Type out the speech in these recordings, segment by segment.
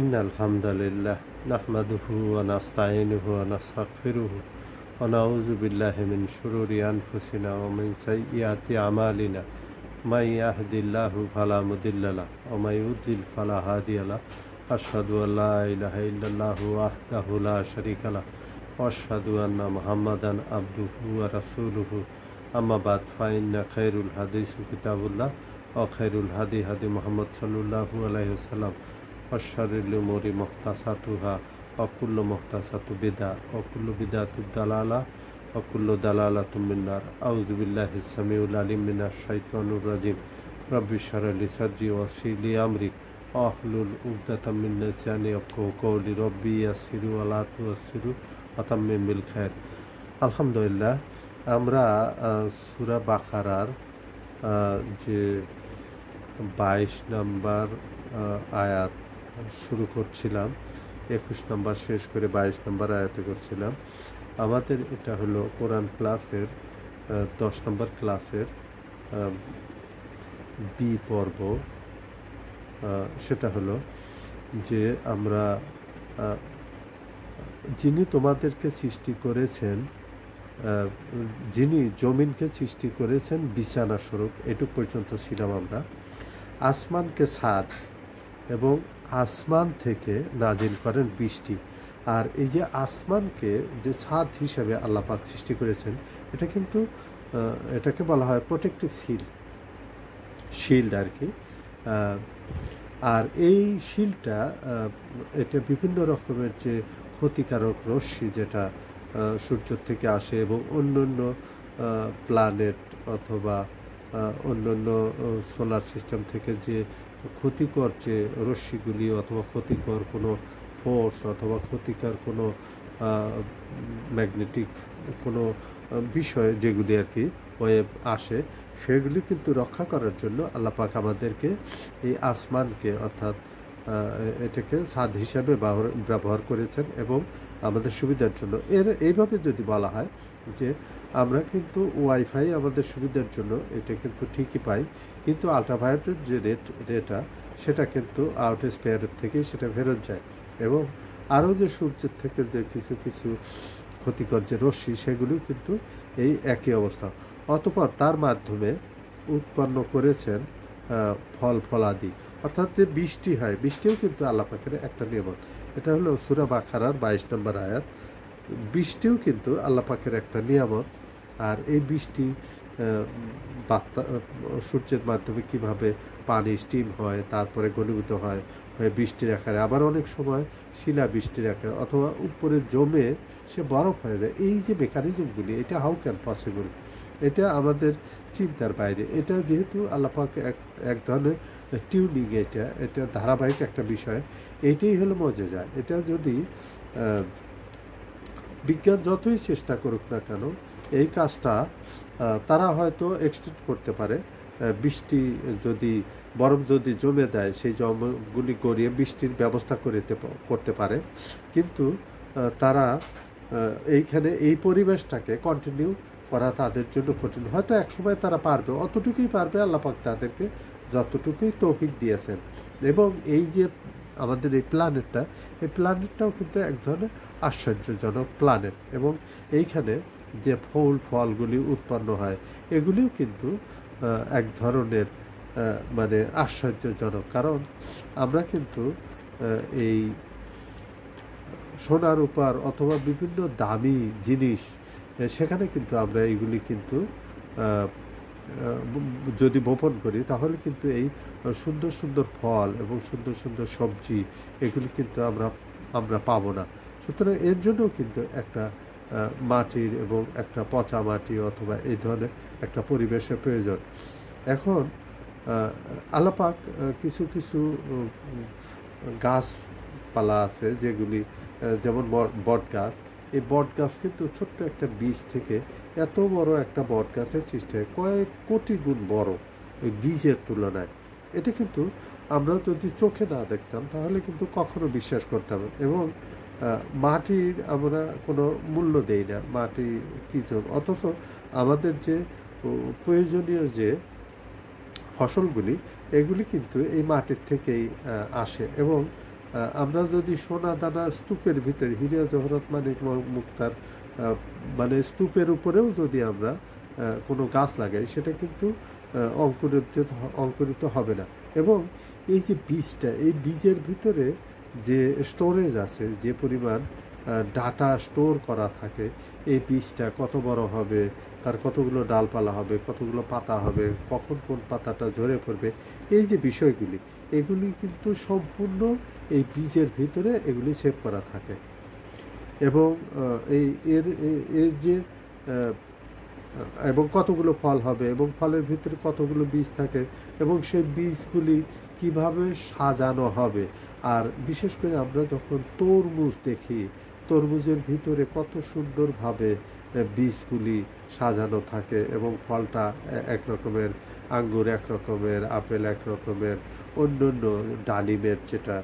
ইন্নাল হামদালিল্লাহ নাহমাদুহু ওয়া নাস্তাঈনুহু ওয়া নাস্তাগফিরুহু ওয়া নাউযু বিল্লাহি মিন শুরুরি আনফুসিনা ওয়া মিন সাইয়্যাতি আমালিনা মান ইয়াহদিল্লাহু ফালা মুদিল্লা লাহু ওয়া মান ইউদ্লিল ফালা হাদিয়া লাহু আশহাদু আল্লা ইলাহা ইল্লাল্লাহু ওয়াহদাহু লা শারীকা লাহু ওয়া আশহাদু আন্না মুহাম্মাদান আবদুহু ওয়া রাসূলুহু আম্মা বা'দ ফাইন্না খায়রুল হাদিসি কিতাবুল্লাহ ওয়া খায়রুল হাদি হাদি মুহাম্মদ সাল্লাল্লাহু আলাইহি ওয়াসাল্লাম অশারিল উমুরি মুহতাসাতুহা অকুল্লু মুহতাসাতু বিদআ অকুল্লু বিদআতু দালালা অকুল্লু দালালাতুম মিন্নার আউযু বিল্লাহি সামিউল আলিম মিনাশ শাইতানির রাজিম রব্বি ইশরাহ লি সাদরি ওয়া ইয়াসসির লি আমরি ওয়াহলুল উকদাতাম মিন লিসানি ইয়াফকাহু কওলি রব্বি ইয়াসসির ওয়া লা তুয়াসসির ওয়া তাম্মিম বিল খায়র। আলহামদুলিল্লাহ, আমরা সূরা বাকারার যে 22 নম্বর আয়াত শুরু করছিলাম, 21 নম্বর শেষ করে 22 নম্বর আয়াতে করছিলাম। আমাদের এটা হলো কোরআন ক্লাসের 10 নম্বর ক্লাসের বি পর্ব। সেটা হলো যে আমরা যিনি তোমাদেরকে সৃষ্টি করেছেন, যিনি জমিনকে সৃষ্টি করেছেন বিছানা স্বরূপ, এটুক পর্যন্ত ছিলাম আমরা। আসমানকে ছাদ এবং আসমান থেকে নাজিল করেন বৃষ্টি। আর এই যে আসমানকে যে ছাদ হিসেবে আল্লাহ পাক সৃষ্টি করেছেন, এটা কিন্তু এটাকে বলা হয় প্রোটেক্টিভ শিল্ড আর কি। আর এই শিল্ডটা এটা বিভিন্ন রকমের যে ক্ষতিকারক রশ্মি যেটা সূর্য থেকে আসে এবং অন্যান্য প্ল্যানেট অথবা অন্যান্য সোলার সিস্টেম থেকে যে ক্ষতিকর যে রশ্মিগুলি অথবা ক্ষতিকর কোনো ফোর্স অথবা ক্ষতিকর কোনো ম্যাগনেটিক কোনো বিষয় যেগুলি আর কি ওয়েভ আসে, সেগুলি কিন্তু রক্ষা করার জন্য আল্লাহ পাক আমাদেরকে এই আসমানকে অর্থাৎ এটাকে ছাদ হিসাবে ব্যবহার করেছেন এবং আমাদের সুবিধার জন্য। এইভাবে যদি বলা হয় যে আমরা কিন্তু ওয়াইফাই আমাদের সুবিধার জন্য এটা কিন্তু ঠিকই পাই, কিন্তু আল্ট্রাভায়োলেট যে রেটা সেটা কিন্তু আউট স্পেয়ারের থেকে সেটা ফেরত যায় এবং আরও যে সূর্যের থেকে যে কিছু কিছু ক্ষতিকর যে রশ্মি সেগুলিও কিন্তু এই একই অবস্থা। অতঃপর তার মাধ্যমে উৎপন্ন করেছেন ফল ফলাদি, অর্থাৎ যে বৃষ্টি হয়, বৃষ্টিও কিন্তু আল্লাহ পাকের একটা নিয়ামত। এটা হলো সূরা বাকারার 22 নম্বর আয়াত। বৃষ্টিও কিন্তু আল্লাহ পাকের একটা নিয়ামত। আর এই বৃষ্টি সূর্যের মাধ্যমে কিভাবে পানি স্টিম হয়, তারপরে ঘনীভূত হয় বৃষ্টির আকারে, আবার অনেক সময় শিলা বৃষ্টির আকারে, অথবা উপরে জমে সে বরফ হয়ে যায়। এই যে মেকানিজমগুলি, এটা হাউ ক্যান পসিবল, এটা আমাদের চিন্তার বাইরে। এটা যেহেতু আল্লাহ পাক এক ধরনের টিউনিং, এটা ধারাবাহিক একটা বিষয়, এইটাই হলো মজেজা। এটা যদি বিজ্ঞান যতই চেষ্টা করুক না কেন, এই কাজটা তারা হয়তো এক্সটেন্ড করতে পারে। বৃষ্টি যদি বরফ যদি জমে দেয়, সেই জমগুলি গড়িয়ে বৃষ্টির ব্যবস্থা করতে পারে, কিন্তু তারা এইখানে এই পরিবেশটাকে কন্টিনিউ করা তাদের জন্য কঠিন। হয়তো একসময় তারা পারবে, অতটুকুই পারবে আল্লাহ পাক তাদেরকে যতটুকুই তৌফিক দিয়েছেন। এবং এই যে আমাদের এই প্ল্যানেটটাও কিন্তু এক ধরনের আশ্চর্যজনক প্ল্যানেট, এবং এইখানে যে ফলগুলি উৎপন্ন হয় এগুলিও কিন্তু এক ধরনের মানে আশ্চর্যজনক। কারণ আমরা কিন্তু এই সোনার উপর অথবা বিভিন্ন দামি জিনিস, সেখানে কিন্তু আমরা এইগুলি কিন্তু যদি বপন করি তাহলে কিন্তু এই সুন্দর সুন্দর ফল এবং সুন্দর সুন্দর সবজি এগুলি কিন্তু আমরা পাবো না। সুতরাং এর জন্যও কিন্তু একটা মাটির এবং একটা পচা মাটি অথবা এই ধরনের একটা পরিবেশের প্রয়োজন। এখন আল্লাহ পাক কিছু কিছু গাছপালা আছে যেগুলি, যেমন বট গাছ। এই বট গাছ কিন্তু ছোট্ট একটা বীজ থেকে এত বড় একটা বট গাছের সৃষ্টি হয়, কয়েক কোটি গুণ বড় ওই বীজের তুলনায়। এটা কিন্তু আমরা যদি চোখে না দেখতাম তাহলে কিন্তু কখনো বিশ্বাস করতাম। এবং মাটির আমরা কোনো মূল্য দেই না, মাটি কী, অথচ আমাদের যে প্রয়োজনীয় যে ফসলগুলি এগুলি কিন্তু এই মাটির থেকেই আসে। এবং আমরা যদি সোনা দানা স্তূপের ভিতরে হিরে জহরত মানিক মুক্তার মানে স্তূপের উপরেও যদি আমরা কোনো গাছ লাগাই, সেটা কিন্তু অঙ্কুরিত হবে না। এবং এই যে বীজটা, এই বীজের ভিতরে যে স্টোরেজ আছে, যে পরিমাণ ডাটা স্টোর করা থাকে, এই বীজটা কত বড় হবে, তার কতগুলো ডালপালা হবে, কতগুলো পাতা হবে, কখন কোন পাতাটা ঝরে পড়বে, এই যে বিষয়গুলি, এগুলি কিন্তু সম্পূর্ণ এই বীজের ভিতরে এগুলি সেভ করা থাকে। এবং এই এর এর যে এবং কতগুলো ফল হবে, এবং ফলের ভিতরে কতগুলো বীজ থাকে, এবং সেই বীজগুলি কিভাবে সাজানো হবে। আর বিশেষ করে আমরা যখন তরমুজ দেখি, তরমুজের ভিতরে কত সুন্দরভাবে বীজগুলি সাজানো থাকে, এবং ফলটা এক রকমের, আঙ্গুর এক রকমের, আপেল এক রকমের, অন্য অন্য ডালিমের যেটা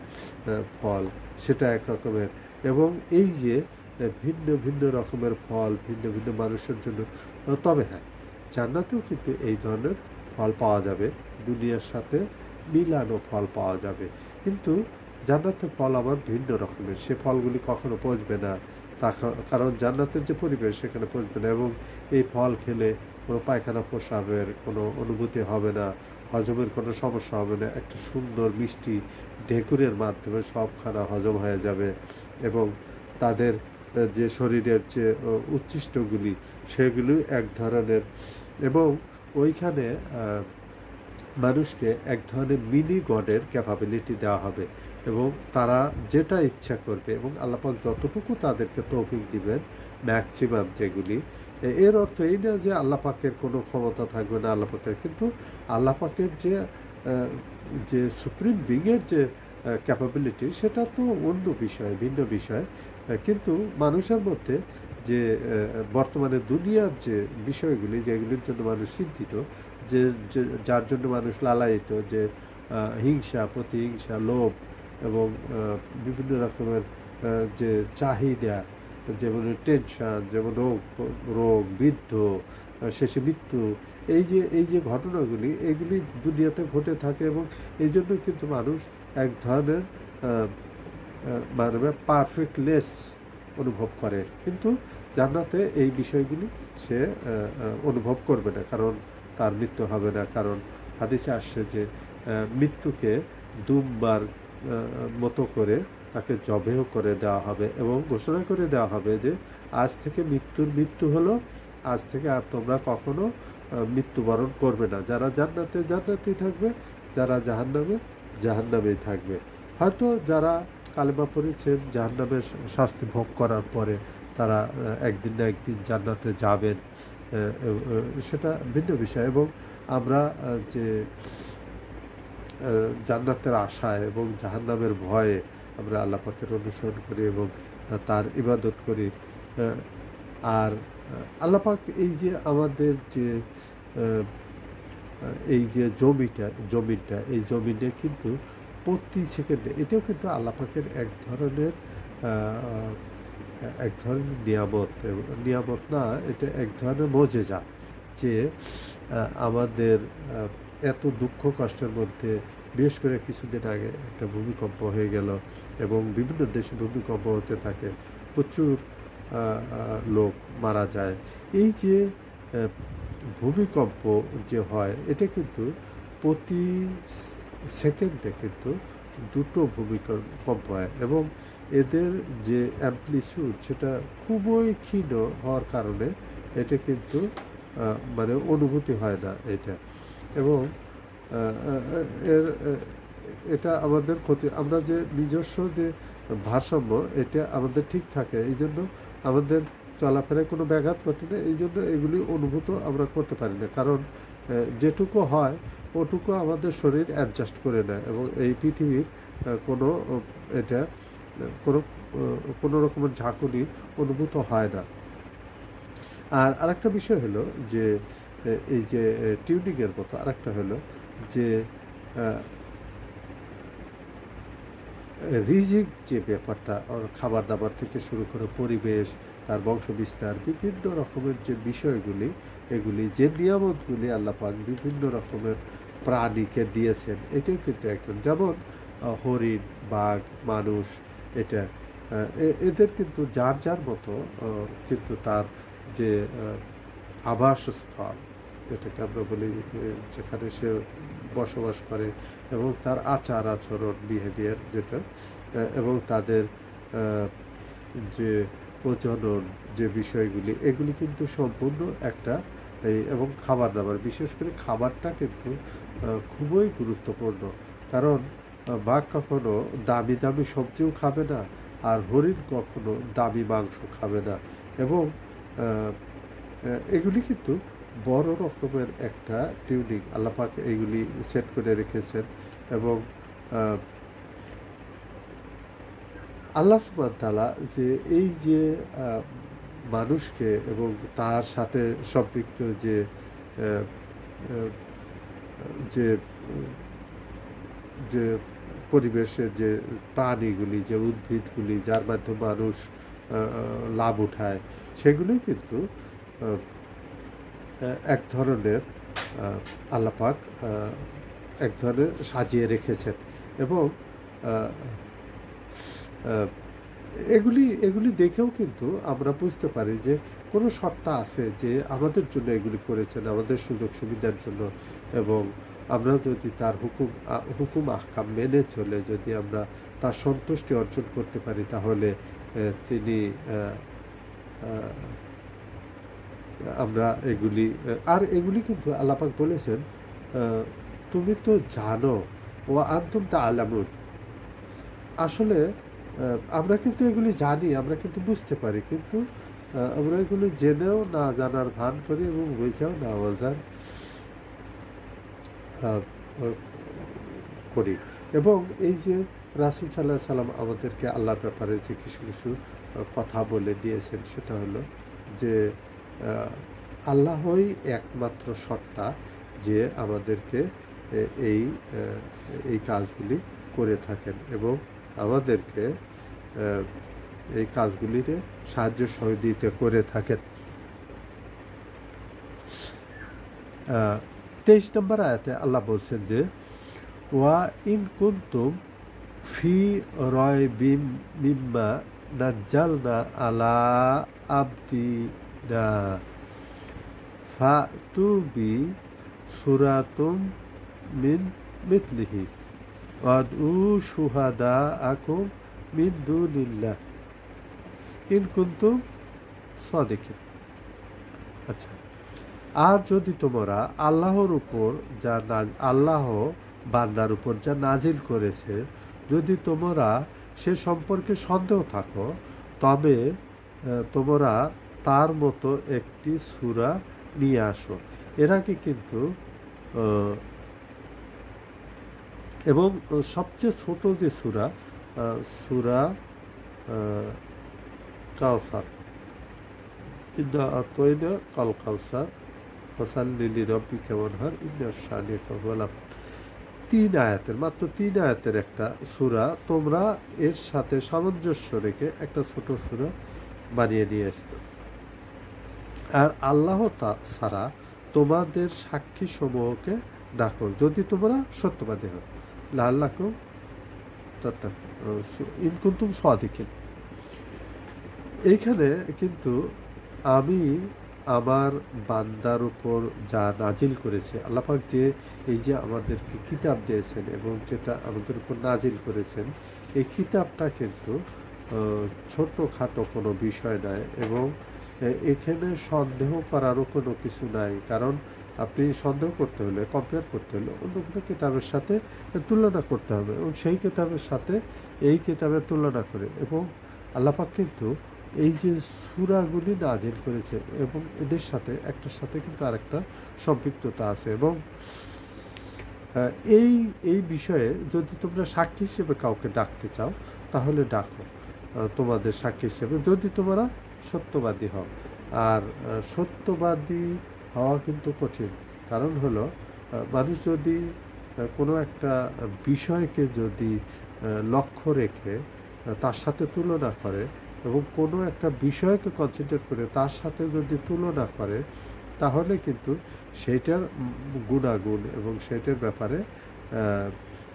ফল সেটা এক রকমের। এবং এই যে ভিন্ন ভিন্ন রকমের ফল ভিন্ন ভিন্ন মানুষের জন্য। তবে হ্যাঁ, জান্নাতেও কিন্তু এই ধরনের ফল পাওয়া যাবে, দুনিয়ার সাথে মিলানো ফল পাওয়া যাবে, কিন্তু জান্নাতের ফল আবার ভিন্ন রকমের। সে ফলগুলি কখনো পচবে না, তা কারণ জান্নাতের যে পরিবেশ সেখানে পচবে না, এবং এই ফল খেলে কোনো পায়খানা প্রস্রাবের কোনো অনুভূতি হবে না, হজমের কোনো সমস্যা হবে না। একটা সুন্দর মিষ্টি ঢেকুরের মাধ্যমে সব খানা হজম হয়ে যাবে, এবং তাদের যে শরীরের যে উচ্ছিষ্টগুলি সেগুলি এক ধরনের, এবং ওইখানে মানুষকে এক ধরনের মিনি গডের ক্যাপাবিলিটি দেওয়া হবে, এবং তারা যেটা ইচ্ছা করবে, এবং আল্লাপাক যতটুকু তাদেরকে তৌফিক দিবেন, ম্যাক্সিমাম যেগুলি, এর অর্থ এই না যে আল্লাপাকের কোনো ক্ষমতা থাকবে না আল্লাপাকের, কিন্তু আল্লাপাকের যে যে সুপ্রিম বিংয়ের যে ক্যাপাবিলিটি, সেটা তো অন্য বিষয়, ভিন্ন বিষয়। কিন্তু মানুষের মধ্যে যে বর্তমানে দুনিয়ার যে বিষয়গুলি, যেগুলির জন্য মানুষ চিন্তিত, যে যার জন্য মানুষ লালায়িত, যে হিংসা, প্রতিহিংসা, লোভ, এবং বিভিন্ন রকমের যে চাহিদা, যেমন টেনশন, যেমন রোগ, বৃদ্ধ, শেষে মৃত্যু, এই যে ঘটনাগুলি, এগুলি দুনিয়াতে ঘটে থাকে, এবং এই জন্য কিন্তু মানুষ এক ধরনের মানে পারফেক্টনেস অনুভব করে। কিন্তু জান্নাতে এই বিষয়গুলি সে অনুভব করবে না, কারণ তার মৃত্যু হবে না। কারণ হাদিসে আসছে যে মৃত্যুকে দুমবার মতো করে তাকে জবেহ করে দেওয়া হবে, এবং ঘোষণা করে দেওয়া হবে যে আজ থেকে মৃত্যু হলো, আজ থেকে আর তোমরা কখনো মৃত্যুবরণ করবে না। যারা জান্নাতে জান্নাতেই থাকবে, যারা জাহান্নামেই থাকবে। হয়তো যারা কালেমা পড়েছেন, জাহান্নামের শাস্তি ভোগ করার পরে তারা একদিন না একদিন জান্নাতে যাবেন, সেটা ভিন্ন বিষয়। এবং আমরা যে জান্নাতের আশায় এবং জাহান্নামের ভয়ে আমরা আল্লাহ পাকের অনুসরণ করি এবং তার ইবাদত করি। আর আল্লাহ পাক এই যে আমাদের যে এই যে জমিনটা এই জমিনে কিন্তু প্রতি সেকেন্ডে, এটাও কিন্তু আল্লাহ পাকের এক ধরনের নিয়ামত না, এটা এক ধরনের মজেজা, যে আমাদের এত দুঃখ কষ্টের মধ্যে, বিশেষ করে কিছুদিন আগে একটা ভূমিকম্প হয়ে গেল, এবং বিভিন্ন দেশে ভূমিকম্প হতে থাকে, প্রচুর লোক মারা যায়। এই যে ভূমিকম্প যে হয়, এটা কিন্তু প্রতি সেকেন্ডে কিন্তু দুটো ভূমিকম্প হয়, এবং এদের যে অ্যাম্প্লিটিউড সেটা খুবই ক্ষীণ হওয়ার কারণে এটা কিন্তু মানে অনুভূতি হয় না এটা। এবং এটা আমাদের ক্ষতি, আমরা যে নিজস্ব যে ভারসাম্য, এটা আমাদের ঠিক থাকে, এই জন্য আমাদের চলাফেরায় কোনো ব্যাঘাত ঘটে না, এই জন্য এগুলি অনুভূত আমরা করতে পারি না। কারণ যেটুকু হয় ওটুকু আমাদের শরীর অ্যাডজাস্ট করে নেয়, এবং এই পৃথিবীর কোনো এটা কোনো রকমের ঝাঁকুনি অনুভূত হয় না। আর আরেকটা বিষয় হলো যে এই যে টিউনিংয়ের মতো আরেকটা হলো যে রিজিক যে ব্যাপারটা, খাবার দাবার থেকে শুরু করে পরিবেশ, তার বংশ বিস্তার, বিভিন্ন রকমের যে বিষয়গুলি, এগুলি যে নিয়ামতগুলি আল্লাহ পাক বিভিন্ন রকমের প্রাণীকে দিয়েছেন, এটাও কিন্তু একজন, যেমন হরিণ, বাঘ, মানুষ, এটা এদের কিন্তু যার যার মতো কিন্তু তার যে আবাসস্থল, যেটাকে আমরা বলি, যেখানে সে বসবাস করে, এবং তার আচার আচরণ, বিহেভিয়ার যেটা, এবং তাদের যে প্রজনন, যে বিষয়গুলি, এগুলি কিন্তু সম্পূর্ণ একটা এবং খাবার দাবার, বিশেষ করে খাবারটা কিন্তু খুবই গুরুত্বপূর্ণ। কারণ বাঘ কখনো দামি দামি সবজিও খাবে না, আর হরিণ কখনো দামি মাংস খাবে না, এবং এগুলি কিন্তু বড় রকমের একটা টিউনিং আল্লাহ পাক এইগুলি সেট করে রেখেছেন। এবং আল্লাহ সুবহানাহু ওয়া তাআলা যে এই যে মানুষকে এবং তার সাথে সম্পৃক্ত যে যে যে পরিবেশের যে প্রাণীগুলি, যে উদ্ভিদগুলি, যার মাধ্যমে মানুষ লাভ উঠায়, সেগুলি কিন্তু এক ধরনের আল্লাহ পাক এক ধরনের সাজিয়ে রেখেছেন। এবং এগুলি দেখেও কিন্তু আমরা বুঝতে পারি যে কোনো সত্তা আছে যে আমাদের জন্য এগুলি করেছেন, আমাদের সুযোগ সুবিধার জন্য। এবং আমরা যদি তার হুকুম আহকাম মেনে চলে যদি আমরা তার সন্তুষ্টি অর্জন করতে পারি, তাহলে তিনি আমরা এগুলি কিন্তু আল্লাহ পাক বলেছেন, তুমি তো জানো, ও আনতুম তা'লামুন। আসলে আমরা কিন্তু এগুলি জানি, আমরা কিন্তু বুঝতে পারি, কিন্তু আমরা এগুলি জেনেও না জানার ভান করি, এবং বুঝেও না বোঝার করি। এবং এই যে রাসূল সাল্লাল্লাহু আলাইহি সাল্লাম আমাদেরকে আল্লাহর ব্যাপারে যে কিছু কিছু কথা বলে দিয়েছেন, সেটা হলো যে আল্লাহই একমাত্র সত্তা যে আমাদেরকে এই কাজগুলি করে থাকেন, এবং আমাদেরকে এই কাজগুলিতে সাহায্য সহযোগিতা করে থাকেন। 23 নম্বর আয়াতে আল্লাহ বলছেন যে ওয়া ইন কুনতুম ফি রাইবিম মিম্মা নাজ্জালনা আলা আবদিনা ফাতু বি সূরাতুম মিন মিথলিহি ওয়াদউ শুহাদাআকুম মিন দুনিল্লাহ ইন কুনতুম সাদিকিন। আচ্ছা, আর যদি তোমরা আল্লাহর উপর আল্লাহ বান্দার উপর যা নাজিল করেছে, যদি তোমরা সে সম্পর্কে সন্দেহ থাকো, তবে তোমরা তার মতো একটি সূরা নিয়ে আসো। এর আগে কিন্তু এবং সবচেয়ে ছোট যে সূরা কাউসার, ইন্না আতাইনা কাল কাউসার ফাসাল্লি লিরাব্বিকা ওয়ানহার ইন্না শানিআকা হুয়াল আবতার। 3 আয়াতের, মাত্র 3 আয়াতের একটা সূরা তোমরা এর সাথে সামঞ্জস্য রেখে একটা ছোট সূরা বানিয়ে নিয়ে আসবে। আর আল্লাহ ছাড়া তোমাদের সাক্ষী সমূহকে ডাকো, যদি তোমরা সত্যবাদী হও, লাআল্লাকুম তাত্তাকুন ইন কুনতুম সাদিকিন। এইখানে কিন্তু আমি আমার বান্দার উপর যা নাজিল করেছে, আল্লাহ পাক যে এই যে আমাদেরকে কিতাব দিয়েছেন এবং যেটা আমাদের উপর নাজিল করেছেন, এই কিতাবটা কিন্তু ছোটোখাটো কোনো বিষয় নয়, এবং এখানে সন্দেহ করারও কোনো কিছু নাই। কারণ আপনি সন্দেহ করতে হলে, কম্পেয়ার করতে হলে অন্য কোনো কিতাবের সাথে তুলনা করতে হবে, এবং সেই কিতাবের সাথে এই কিতাবের তুলনা করে। এবং আল্লাহ পাক কিন্তু এই যে সূরাগুলি নাজিল করেছে, এবং এদের সাথে একটার সাথে কিন্তু আরেকটা সম্পৃক্ততা আছে। এবং এই বিষয়ে যদি তোমরা সাক্ষী হিসেবে কাউকে ডাকতে চাও, তাহলে ডাকো তোমাদের সাক্ষী হিসেবে, যদি তোমরা সত্যবাদী হও। আর সত্যবাদী হওয়া কিন্তু কঠিন, কারণ হলো মানুষ যদি কোনো একটা বিষয়কে যদি লক্ষ্য রেখে তার সাথে তুলনা করে, এবং কোনো একটা বিষয়কে কনসেন্ট্রেট করে তার সাথে যদি তুলনা করে, তাহলে কিন্তু সেইটার গুণাগুণ এবং সেইটার ব্যাপারে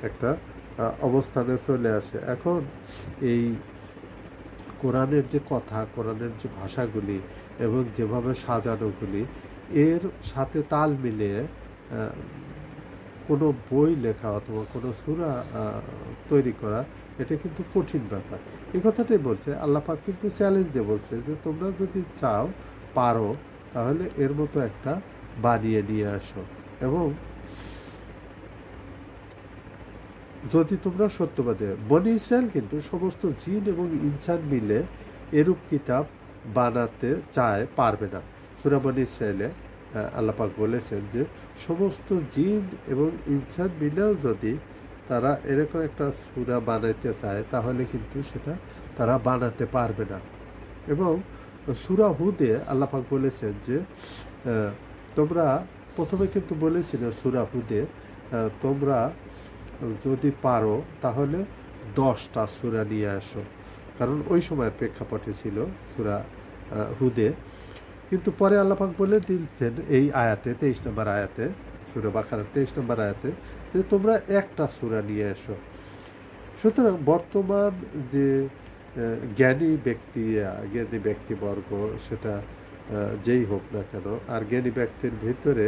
একটা অবস্থানে চলে আসে। এখন এই কোরআনের যে কথা, কোরআনের যে ভাষাগুলি এবং যেভাবে সাজানোগুলি, এর সাথে তাল মিলিয়ে কোনো বই লেখা অথবা কোনো সূরা তৈরি করা, এটা কিন্তু কঠিন ব্যাপার। এই কথাটাই বলছে আল্লাহ পাক, কিন্তু চ্যালেঞ্জ দিয়ে বলছে যে তোমরা যদি চাও, পারো, তাহলে এর মতো একটা বানিয়ে নিয়ে আসো, এবং যদি তোমরা সত্যবাদী। বনি ইসরায়েল কিন্তু সমস্ত জিন এবং ইনসান মিলে এরূপ কিতাব বানাতে চায়, পারবে না। সূরা বনি ইসরায়েলে আল্লাহ পাক বলেছেন যে সমস্ত জিন এবং ইনসান মিলেও যদি তারা এরকম একটা সূরা বানাইতে চায়, তাহলে কিন্তু সেটা তারা বানাতে পারবে না। এবং সূরা হুদে আল্লাহ পাক বলেছেন যে তোমরা, প্রথমে কিন্তু বলেছিল সূরা হুদে, তোমরা যদি পারো তাহলে 10টা সূরা নিয়ে আসো, কারণ ওই সময়ের প্রেক্ষাপটে ছিল সূরা হুদে। কিন্তু পরে আল্লাহ পাক বলে দিয়েছেন এই আয়াতে, 23 নম্বর আয়াতে, সূরা বাকারার 23 নম্বর আয়াতে, যে তোমরা একটা সূরা নিয়ে এসো। সুতরাং বর্তমান যে জ্ঞানী ব্যক্তিবর্গ, সেটা যেই হোক না কেন, আর জ্ঞানী ব্যক্তির ভিতরে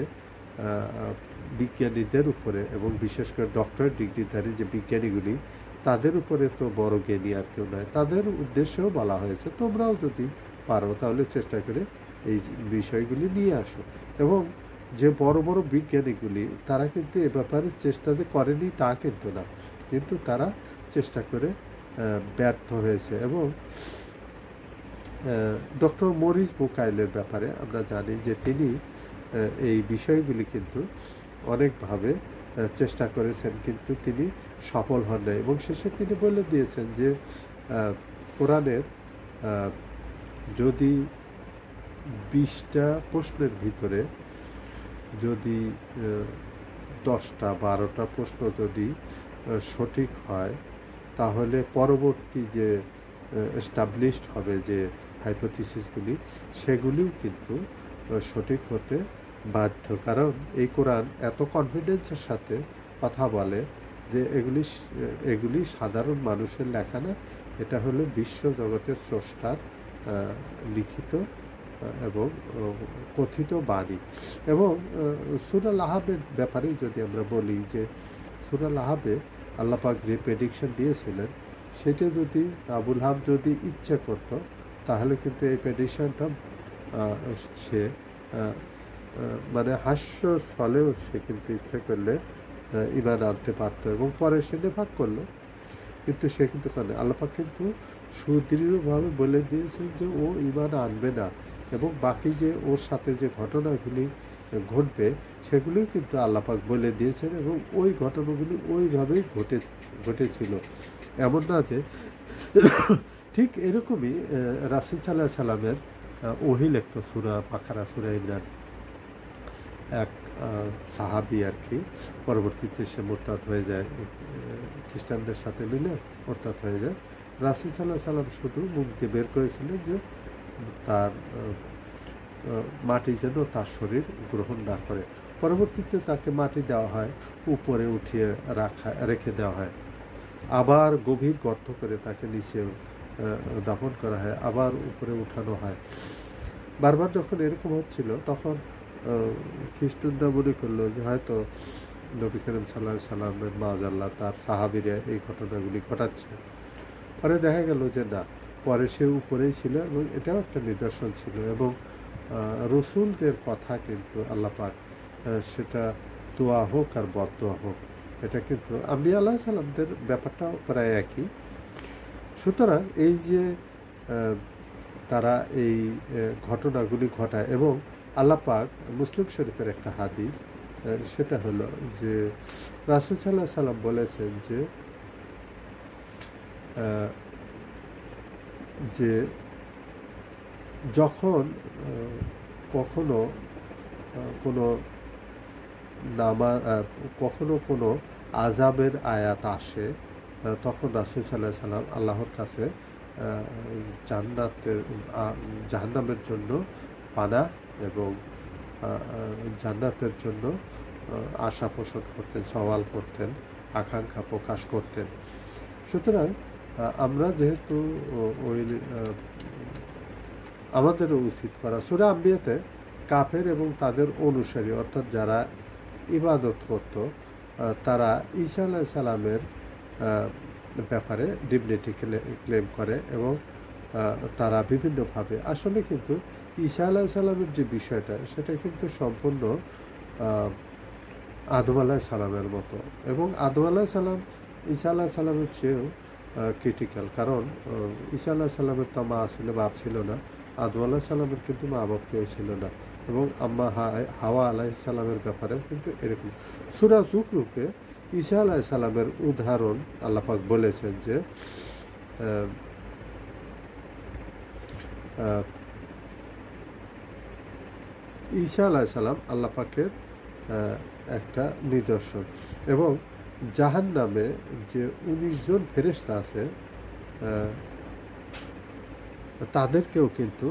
বিজ্ঞানীদের উপরে, এবং বিশেষ করে ডক্টরেট ডিগ্রিধারী যে বিজ্ঞানীগুলি, তাদের উপরে তো বড় জ্ঞানী আর কেউ নয়। তাদের উদ্দেশ্যেও বলা হয়েছে তোমরাও যদি পারো তাহলে চেষ্টা করে এই বিষয়গুলি নিয়ে আসো। এবং যে বড় বড় বিজ্ঞানীগুলি, তারা কিন্তু এ ব্যাপারে চেষ্টা যে করেনি তা কিন্তু না, কিন্তু তারা চেষ্টা করে ব্যর্থ হয়েছে। এবং ডক্টর মরিস বুকাইলের ব্যাপারে আমরা জানি যে তিনি এই বিষয়গুলি কিন্তু অনেকভাবে চেষ্টা করেছেন, কিন্তু তিনি সফল হন নাই। এবং শেষে তিনি বলে দিয়েছেন যে কোরআনের যদি 20টা প্রশ্নের ভিতরে যদি 10টা 12টা প্রশ্ন যদি সঠিক হয়, তাহলে পরবর্তী যে এস্টাবলিশড হবে যে হাইপোথিসিসগুলি, সেগুলিও কিন্তু সঠিক হতে বাধ্য। কারণ এই কোরআন এত কনফিডেন্সের সাথে কথা বলে যে এগুলি সাধারণ মানুষের লেখা না, এটা হলো বিশ্ব জগতের স্রষ্টার লিখিত এবং কথিত বাণী। এবং সূরা লাহাবের ব্যাপারে যদি আমরা বলি, যে সূরা লাহাবে আল্লাহ পাক যে প্রেডিকশন দিয়েছিলেন, সেটা যদি আবুল হাব যদি ইচ্ছে করত, তাহলে কিন্তু এই প্রেডিকশনটা সে মানে হাস্য স্থলেও সে কিন্তু ইচ্ছে করলে ঈমান আনতে পারত, এবং পরে সে নেফাক করলো, কিন্তু সে কিন্তু করে। আল্লাহ পাক কিন্তু সুদৃঢ়ভাবে বলে দিয়েছেন যে ও ঈমান আনবে না, এবং বাকি যে ওর সাথে যে ঘটনাগুলি ঘটবে, সেগুলিও কিন্তু আল্লাহ পাক বলে দিয়েছেন, এবং ওই ঘটনাগুলি ওইভাবেই ঘটেছিল। এমন না যে ঠিক এরকমই রাসূল সাল্লাল্লাহু আলাইহি সাল্লামের ওহী লিখত সূরা বাকারা, সূরা ইমরান, এক সাহাবী আর কি, পরবর্তীতে সে মুরতাদ হয়ে যায়, খ্রিস্টানদের সাথে মিলে মুরতাদ হয়ে যায়। রাসূল সাল্লাল্লাহু আলাইহি সাল্লাম শুধু মুখ দিয়ে বের করেছিলেন যে তার মাটি যেন তার শরীর গ্রহণ না করে। পরবর্তীতে তাকে মাটি দেওয়া হয়, উপরে উঠিয়ে রেখে দেওয়া হয়, আবার গভীর গর্ত করে তাকে নিচে দাফন করা হয়, আবার উপরে উঠানো হয়। বারবার যখন এরকম হচ্ছিল, তখন খ্রিস্টানরা মনে করলো যে হয়তো নবী করিম সাল্লাল্লাহু আলাইহি সাল্লামের মাআযাল্লাহ তার সাহাবীরা এই ঘটনাগুলি ঘটাচ্ছে। পরে দেখা গেল যে না, পরে সে উপরেই ছিল, এবং এটাও একটা নিদর্শন ছিল। এবং রসুলদের কথা কিন্তু আল্লাহ পাক, সেটা দোয়া হোক আর বদদোয়া হোক, এটা কিন্তু আম্বিয়া আলাইহিস সালামদের ব্যাপারটাও প্রায় একই। সুতরাং এই যে তারা এই ঘটনাগুলি ঘটায়, এবং আল্লাহ পাক মুসলিম শরীফের একটা হাদিস, সেটা হলো যে রাসূল সাল্লাল্লাহু আলাইহি সাল্লাম বলেছেন যে যখন কখনো কোনো কখনো কোনো আযাবের আয়াত আসে, তখন রাসূল সাল্লাল্লাহু আলাইহি সাল্লাম আল্লাহর কাছে জাহান্নামের জন্য পানাহ এবং জান্নাতের জন্য আশা পোষণ করতেন, সওয়াল করতেন আকাঙ্ক্ষা প্রকাশ করতেন। সুতরাং আমরা যেহেতু ওই আমাদেরও উচিত করা সূরা আম্বিয়াতে কাফের এবং তাদের অনুসারী অর্থাৎ যারা ইবাদত করত তারা ঈসা আলাইহিস সালামের ব্যাপারে ডিভিনিটি ক্লেম করে এবং তারা বিভিন্নভাবে আসলে কিন্তু ঈসা আলাইহিস সালামের যে বিষয়টা সেটা কিন্তু সম্পূর্ণ আদম আলাইহিস সালামের মতো, এবং আদম আলাইহিস সালাম ঈসা আলাইহিস সালামের চেয়েও ক্রিটিক্যাল, কারণ ঈসা আলাইহিস সালামের তো মা ছিল, বাপ ছিল না। আদম আলাইহিস সালামের কিন্তু মা বাপ কেউ ছিল না, এবং আম্মা হাওয়া আলাইহিস সালামের ব্যাপারেও কিন্তু এরকম। সূরা যুখরুফে ঈসা আলাইহিস সালামের উদাহরণ আল্লাহ পাক বলেছেন যে ঈসা আলাইহিস সালাম আল্লাহ পাকের একটা নিদর্শন, এবং জাহান্নামে যে 19 জন ফেরেশতা আছে তাদেরকেও কিন্তু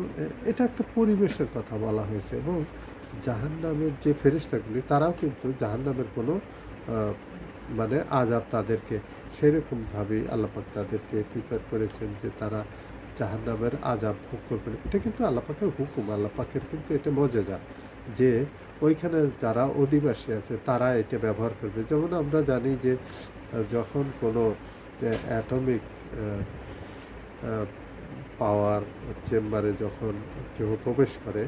এটা একটা পরিবেশের কথা বলা হয়েছে, এবং জাহান্নামের যে ফেরেশতাগুলি তারাও কিন্তু জাহান্নামের কোনো মানে আযাব তাদেরকে সেরকমভাবেই আল্লাহ পাক তাদেরকে প্রিপেয়ার করেছেন যে তারা জাহান্নামের আযাব ভোগ করবেন। এটা কিন্তু আল্লাহ পাকের হুকুম, আল্লাহ পাকের কিন্তু এটা মজেজা যে ওইখানে যারা অধিবাসী আছে তারা এটা ব্যবহার করবে। যেমন আমরা জানি যে যখন কোনো অ্যাটমিক পাওয়ার চেম্বারে যখন কেউ প্রবেশ করে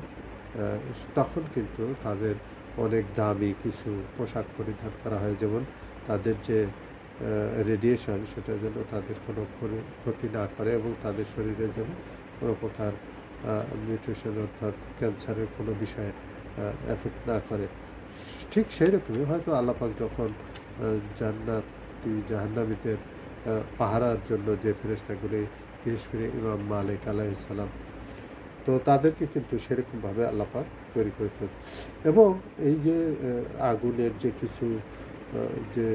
তখন কিন্তু তাদের অনেক দামি কিছু পোশাক পরিধান করা হয়, যেমন তাদের যে রেডিয়েশন সেটা যেন তাদের কোনো ক্ষতি না করে এবং তাদের শরীরে যেন কোনো প্রকার মিউটেশন অর্থাৎ ক্যান্সারের কোনো বিষয়ে এফেক্ট না করে। ঠিক সেই রকমই হয়তো আল্লাহ পাক যখন জান্নাতি জাহান্নামীদের পাহারার জন্য যে ফেরেশতাগুলি, বিশেষ করে ইমাম মালিক আলাইহিস সালাম, তো তাদেরকে কিন্তু সেরকমভাবে আল্লাহ পাক তৈরি করেছেন। এবং এই যে আগুনের যে কিছু যে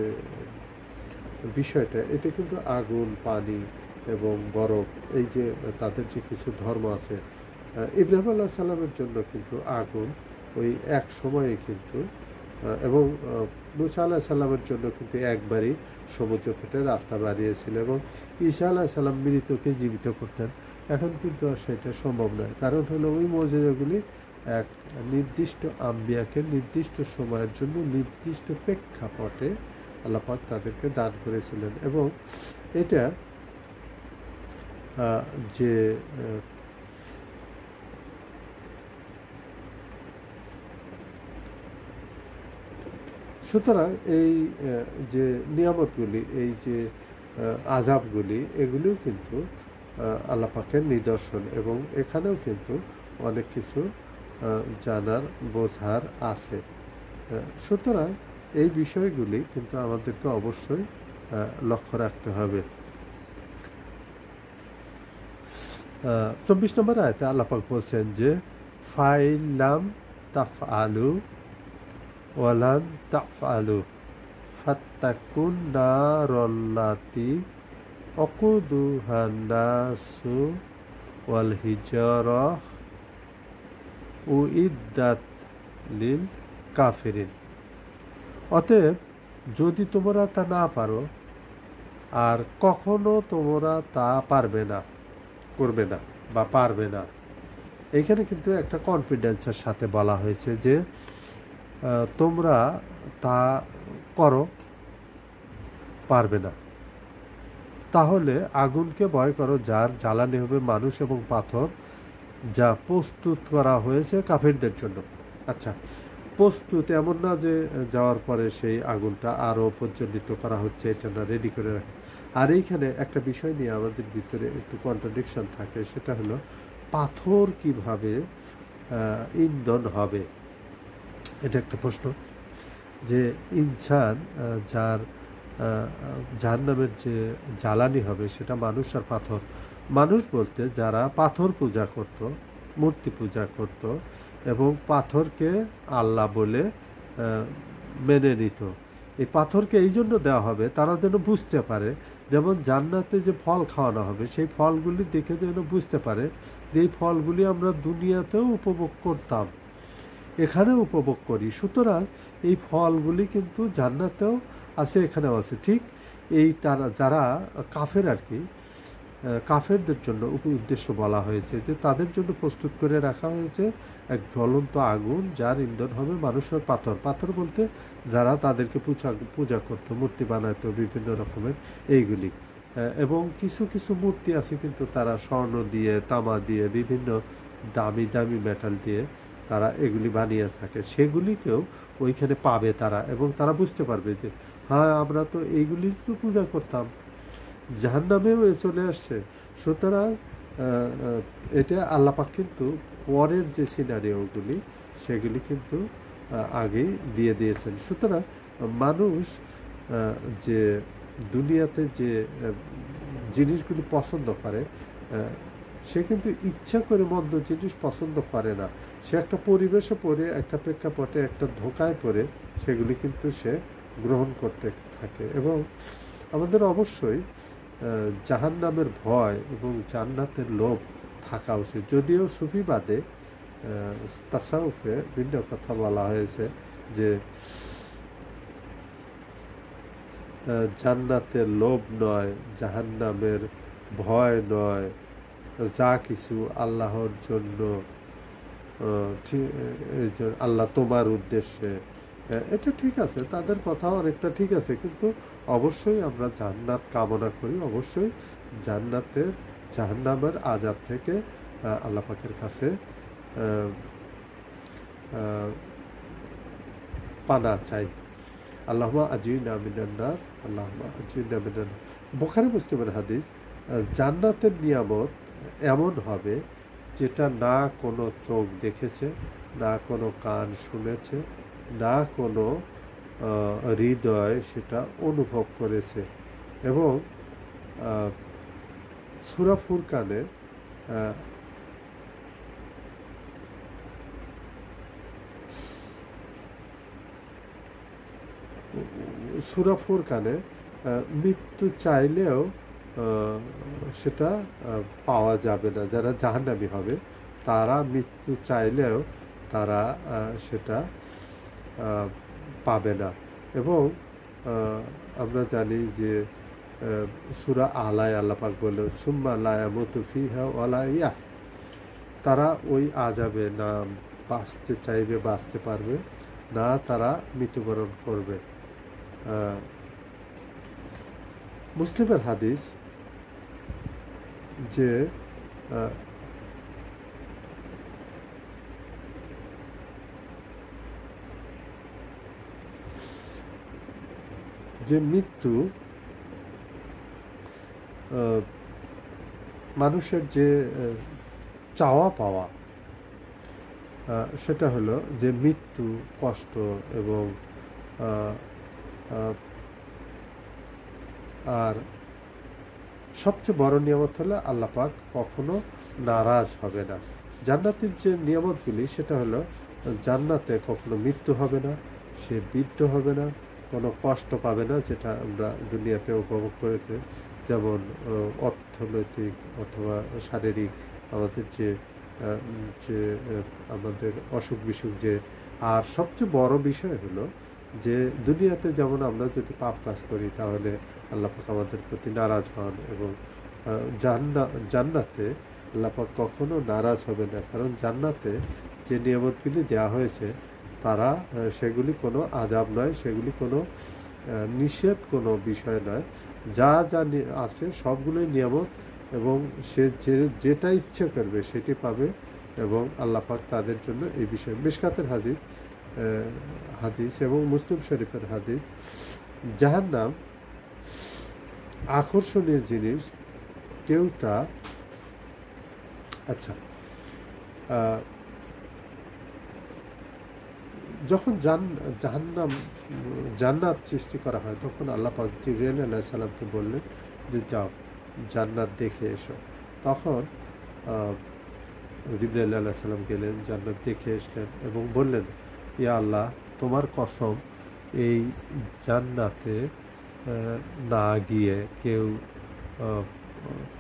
বিষয়টা, এটা কিন্তু আগুন, পানি এবং বরফ, এই যে তাদের যে কিছু ধর্ম আছে, ইব্রাহিম আলাইহিস সালামের জন্য কিন্তু আগুন ওই এক সময়ে কিন্তু, এবং মূসা আলাইহিস সালামের জন্য কিন্তু একবারই সমুদ্র ফেটে রাস্তা বাড়িয়েছিল, এবং ঈসা আলাইহিস সালাম মৃতকে জীবিত করতেন। এখন কিন্তু আর সেটা সম্ভব নয়, কারণ হলো ওই মর্যাদাগুলি এক নির্দিষ্ট আম্বিয়াকে নির্দিষ্ট সময়ের জন্য নির্দিষ্ট প্রেক্ষাপটে আল্লাহ পাক তাদেরকে দান করেছিলেন। এবং এটা যে সুতরাং এই যে নিয়ামতগুলি, এই যে আযাবগুলি, এগুলিও কিন্তু আল্লাহ পাকের নিদর্শন, এবং এখানেও কিন্তু অনেক কিছু জানার বোঝার আছে। সুতরাং এই বিষয়গুলি কিন্তু আমাদেরকে অবশ্যই লক্ষ্য রাখতে হবে। 24 নম্বর আয়াতে আল্লাহ পাক বলছেন যে ফাইলাম তাফআলু ওয়ালান তাফআলু ফাত্তাকুন নারাল্লাতি ওয়াকুদুহান নাসু ওয়াল হিজারাহ উইদ্দাত লিল কাফিরিন। অতএব যদি তোমরা তা না পারো, আর কখনো তোমরা তা পারবে না, করবে না বা পারবে না, এইখানে কিন্তু একটা কনফিডেন্সের সাথে বলা হয়েছে যে তোমরা তা করো, পারবে না। তাহলে আগুনকে ভয় করো, যার জ্বালানি হবে মানুষ এবং পাথর, যা প্রস্তুত করা হয়েছে কাফিরদের জন্য। আচ্ছা, প্রস্তুত এমন না যে যাওয়ার পরে সেই আগুনটা আরও প্রজ্বলিত করা হচ্ছে, এটা না, রেডি করে রাখে। আর এইখানে একটা বিষয় নিয়ে আমাদের ভিতরে একটু কন্ট্রাডিকশন থাকে, সেটা হলো পাথর কিভাবে ইন্ধন হবে। এটা একটা প্রশ্ন যে ইনসান যার জাহান্নামের যে জ্বালানি হবে সেটা মানুষ আর পাথর। মানুষ বলতে যারা পাথর পূজা করত, মূর্তি পূজা করত এবং পাথরকে আল্লাহ বলে মেনে নিত, এই পাথরকে এই জন্য দেওয়া হবে তারা যেন বুঝতে পারে, যেমন জান্নাতে যে ফল খাওয়ানো হবে সেই ফলগুলি দেখে যেন বুঝতে পারে যে এই ফলগুলি আমরা দুনিয়াতেও উপভোগ করতাম, এখানেও উপভোগ করি। সুতরাং এই ফলগুলি কিন্তু জান্নাতেও আছে, এখানেও আছে। ঠিক এই তারা যারা কাফের আর কি, কাফেরদের জন্য উদ্দেশ্য বলা হয়েছে যে তাদের জন্য প্রস্তুত করে রাখা হয়েছে এক জ্বলন্ত আগুন, যার ইন্ধন হবে মানুষের পাথর। পাথর বলতে যারা তাদেরকে পূজা করতো, মূর্তি বানাতো বিভিন্ন রকমের এইগুলি। এবং কিছু কিছু মূর্তি আছে কিন্তু তারা স্বর্ণ দিয়ে, তামা দিয়ে, বিভিন্ন দামি দামি মেটাল দিয়ে তারা এগুলি বানিয়ে থাকে। সেগুলিকেও ওইখানে পাবে তারা, এবং তারা বুঝতে পারবে যে হ্যাঁ, আমরা তো এইগুলির তো পূজা করতাম। জাহান্নামেও চলে আসছে। সুতরাং এটা আল্লাপাক কিন্তু পরের যে সিনারিওগুলি সেগুলি কিন্তু আগেই দিয়ে দিয়েছেন। সুতরাং মানুষ যে দুনিয়াতে যে জিনিসগুলি পছন্দ করে, সে কিন্তু ইচ্ছা করে মন্দ জিনিস পছন্দ করে না। সে একটা পরিবেশে পড়ে, একটা প্রেক্ষাপটে, একটা ধোঁকায় পড়ে সেগুলি কিন্তু সে গ্রহণ করতে থাকে। এবং আমাদের অবশ্যই জাহান্নামের ভয় এবং জান্নাতের লোভ থাকা উচিত। যদিও সুফিবাদে, তাসাউফে ভিন্ন কথা বলা হয়েছে যে জান্নাতের লোভ নয়, জাহান্নামের ভয় নয়, যা কিছু আল্লাহর জন্য, আল্লাহ তোমার উদ্দেশ্যে। এটা ঠিক আছে, তাদের কথা অনেকটা ঠিক আছে, কিন্তু অবশ্যই আমরা জান্নাত কামনা করি। অবশ্যই জাহান্নামের আযাব থেকে আল্লাহ পাকের কাছে পানা চাই। আল্লাহুম্মা আজিরনা মিনান নার, আল্লাহুম্মা আজিরনা মিনান নার। বুখারী মুসলিমের হাদিস, জান্নাতের নিয়ামত এমন হবে যেটা না কোনো চোখ দেখেছে, না কোনো কান শুনেছে, না কোনো হৃদয় সেটা অনুভব করেছে। এবং সূরা ফুরকানে মৃত্যু চাইলেও সেটা পাওয়া যাবে না। যারা জাহান্নামী হবে তারা মৃত্যু চাইলেও তারা সেটা পাবে না। এবং আমরা জানি যে সূরা আলায় আল্লাহ পাক বললেন, সুম্মা লা ইয়ামুতু ফিহা ওয়ালা ইয়াহ। তারা ওই আযাবে না বাঁচতে চাইবে, বাঁচতে পারবে না, তারা মৃত্যুবরণ করবে। মুসলিমের হাদিস যে মৃত্যু মানুষের যে চাওয়া পাওয়া, সেটা হলো যে মৃত্যু কষ্ট এবং আর সবচেয়ে বড় নিয়ামত হলো আল্লাহ পাক কখনো নারাজ হবে না। জান্নাতের যে নিয়ামতগুলি সেটা হলো জান্নাতে কখনো মৃত্যু হবে না, সে বৃদ্ধ হবে না, কোনো কষ্ট পাবে না, যেটা আমরা দুনিয়াতে উপভোগ করেছি, যেমন অর্থনৈতিক অথবা শারীরিক আমাদের যে আমাদের অসুখ বিসুখ। যে আর সবচেয়ে বড় বিষয় হলো যে দুনিয়াতে যেমন আমরা যদি পাপ কাজ করি তাহলে আল্লাহ পাক আমাদের প্রতি নারাজ হন, এবং জান্নাতে আল্লাহ পাক কখনো নারাজ হবে না। কারণ জান্নাতে যে নিয়ামতগুলি দেওয়া হয়েছে তারা সেগুলি কোনো আযাব নয়, সেগুলি কোনো নিষেধ কোনো বিষয় নয়। যা যা আছে সবগুলোই নিয়ামত, এবং সে যেটা ইচ্ছে করবে সেটি পাবে। এবং আল্লাহ পাক তাদের জন্য এই বিষয়ে মিশকাতের হাদিস এবং মুসলিম শরীফের হাদিস, জাহান্নাম আকর্ষণীয় জিনিস, কেউ তা যখন জান্নাত সৃষ্টি করা হয় তখন আল্লাহ পাক জিবরাইল আলাইহিস সালামকে বললেন যে যাও জান্নাত দেখে এসো। তখন জিবরাইল আলাইহিস সালাম গেলেন, জান্নাত দেখে এসলেন এবং বললেন, ইয়া আল্লাহ, তোমার কসম, এই জান্নাতে না গিয়ে কেউ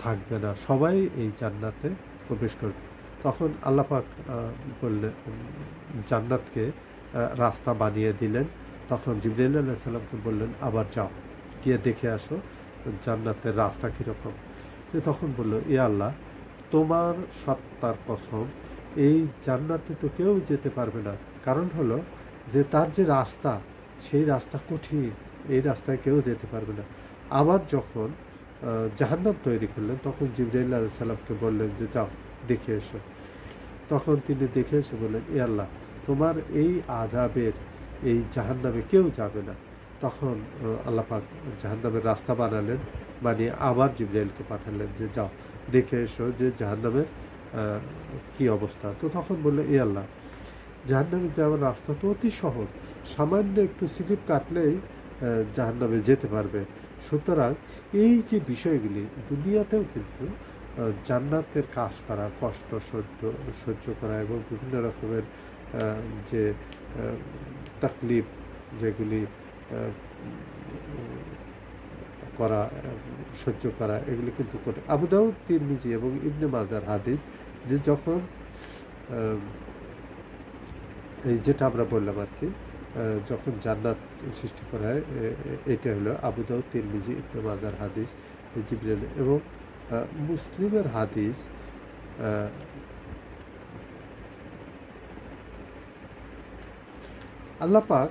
থাকবে না, সবাই এই জান্নাতে প্রবেশ করবে। তখন আল্লাহ পাক বললেন, জান্নাতকে রাস্তা বানিয়ে দিলেন। তখন জিবরাইল আলাইহিস সালামকে বললেন, আবার যাও, গিয়ে দেখে আসো জান্নাতের রাস্তা কীরকম। তখন বলল, এ আল্লাহ, তোমার সত্তার কসম, এই জান্নাতে তো কেউ যেতে পারবে না। কারণ হলো যে তার যে রাস্তা, সেই রাস্তা কঠিন, এই রাস্তায় কেউ যেতে পারবে না। আবার যখন জাহান্নাম তৈরি করলেন, তখন জিবরাইল আলাইহিস সালামকে বললেন যে যাও দেখে এসো। তখন তিনি দেখে এসে বললেন, এ আল্লাহ, তোমার এই আযাবের এই জাহান্নামে কেউ যাবে না। তখন আল্লাহ পাক জাহান্নামের রাস্তা বানালেন, বানিয়ে আবার জিবরাইলকে পাঠালেন যে যাও দেখে এসো যে জাহান্নামের কী অবস্থা। তো তখন বললো, এ আল্লাহ, জাহান্নামে যাওয়ার রাস্তা তো অতি সহজ, সামান্য একটু স্লিপ কাটলেই জাহান্নামে যেতে পারবে। সুতরাং এই যে বিষয়গুলি, দুনিয়াতেও কিন্তু জান্নাতের কাজ করা, কষ্ট সহ্য করা এবং বিভিন্ন রকমের যে তাকলিফ যেগুলি করা, সহ্য করা, এগুলি কিন্তু করে। আবু দাউদ, তিরমিজি এবং ইবনে মাজার হাদিস যে যখন এই যেটা আমরা বললাম আর কি, যখন জান্নাত সৃষ্টি করা হয়, এটা হলো আবু দাউদ, তিরমিজি, ইবনে মাজার হাদিস জিবরাইল। এবং মুসলিমের হাদিস আল্লাহ পাক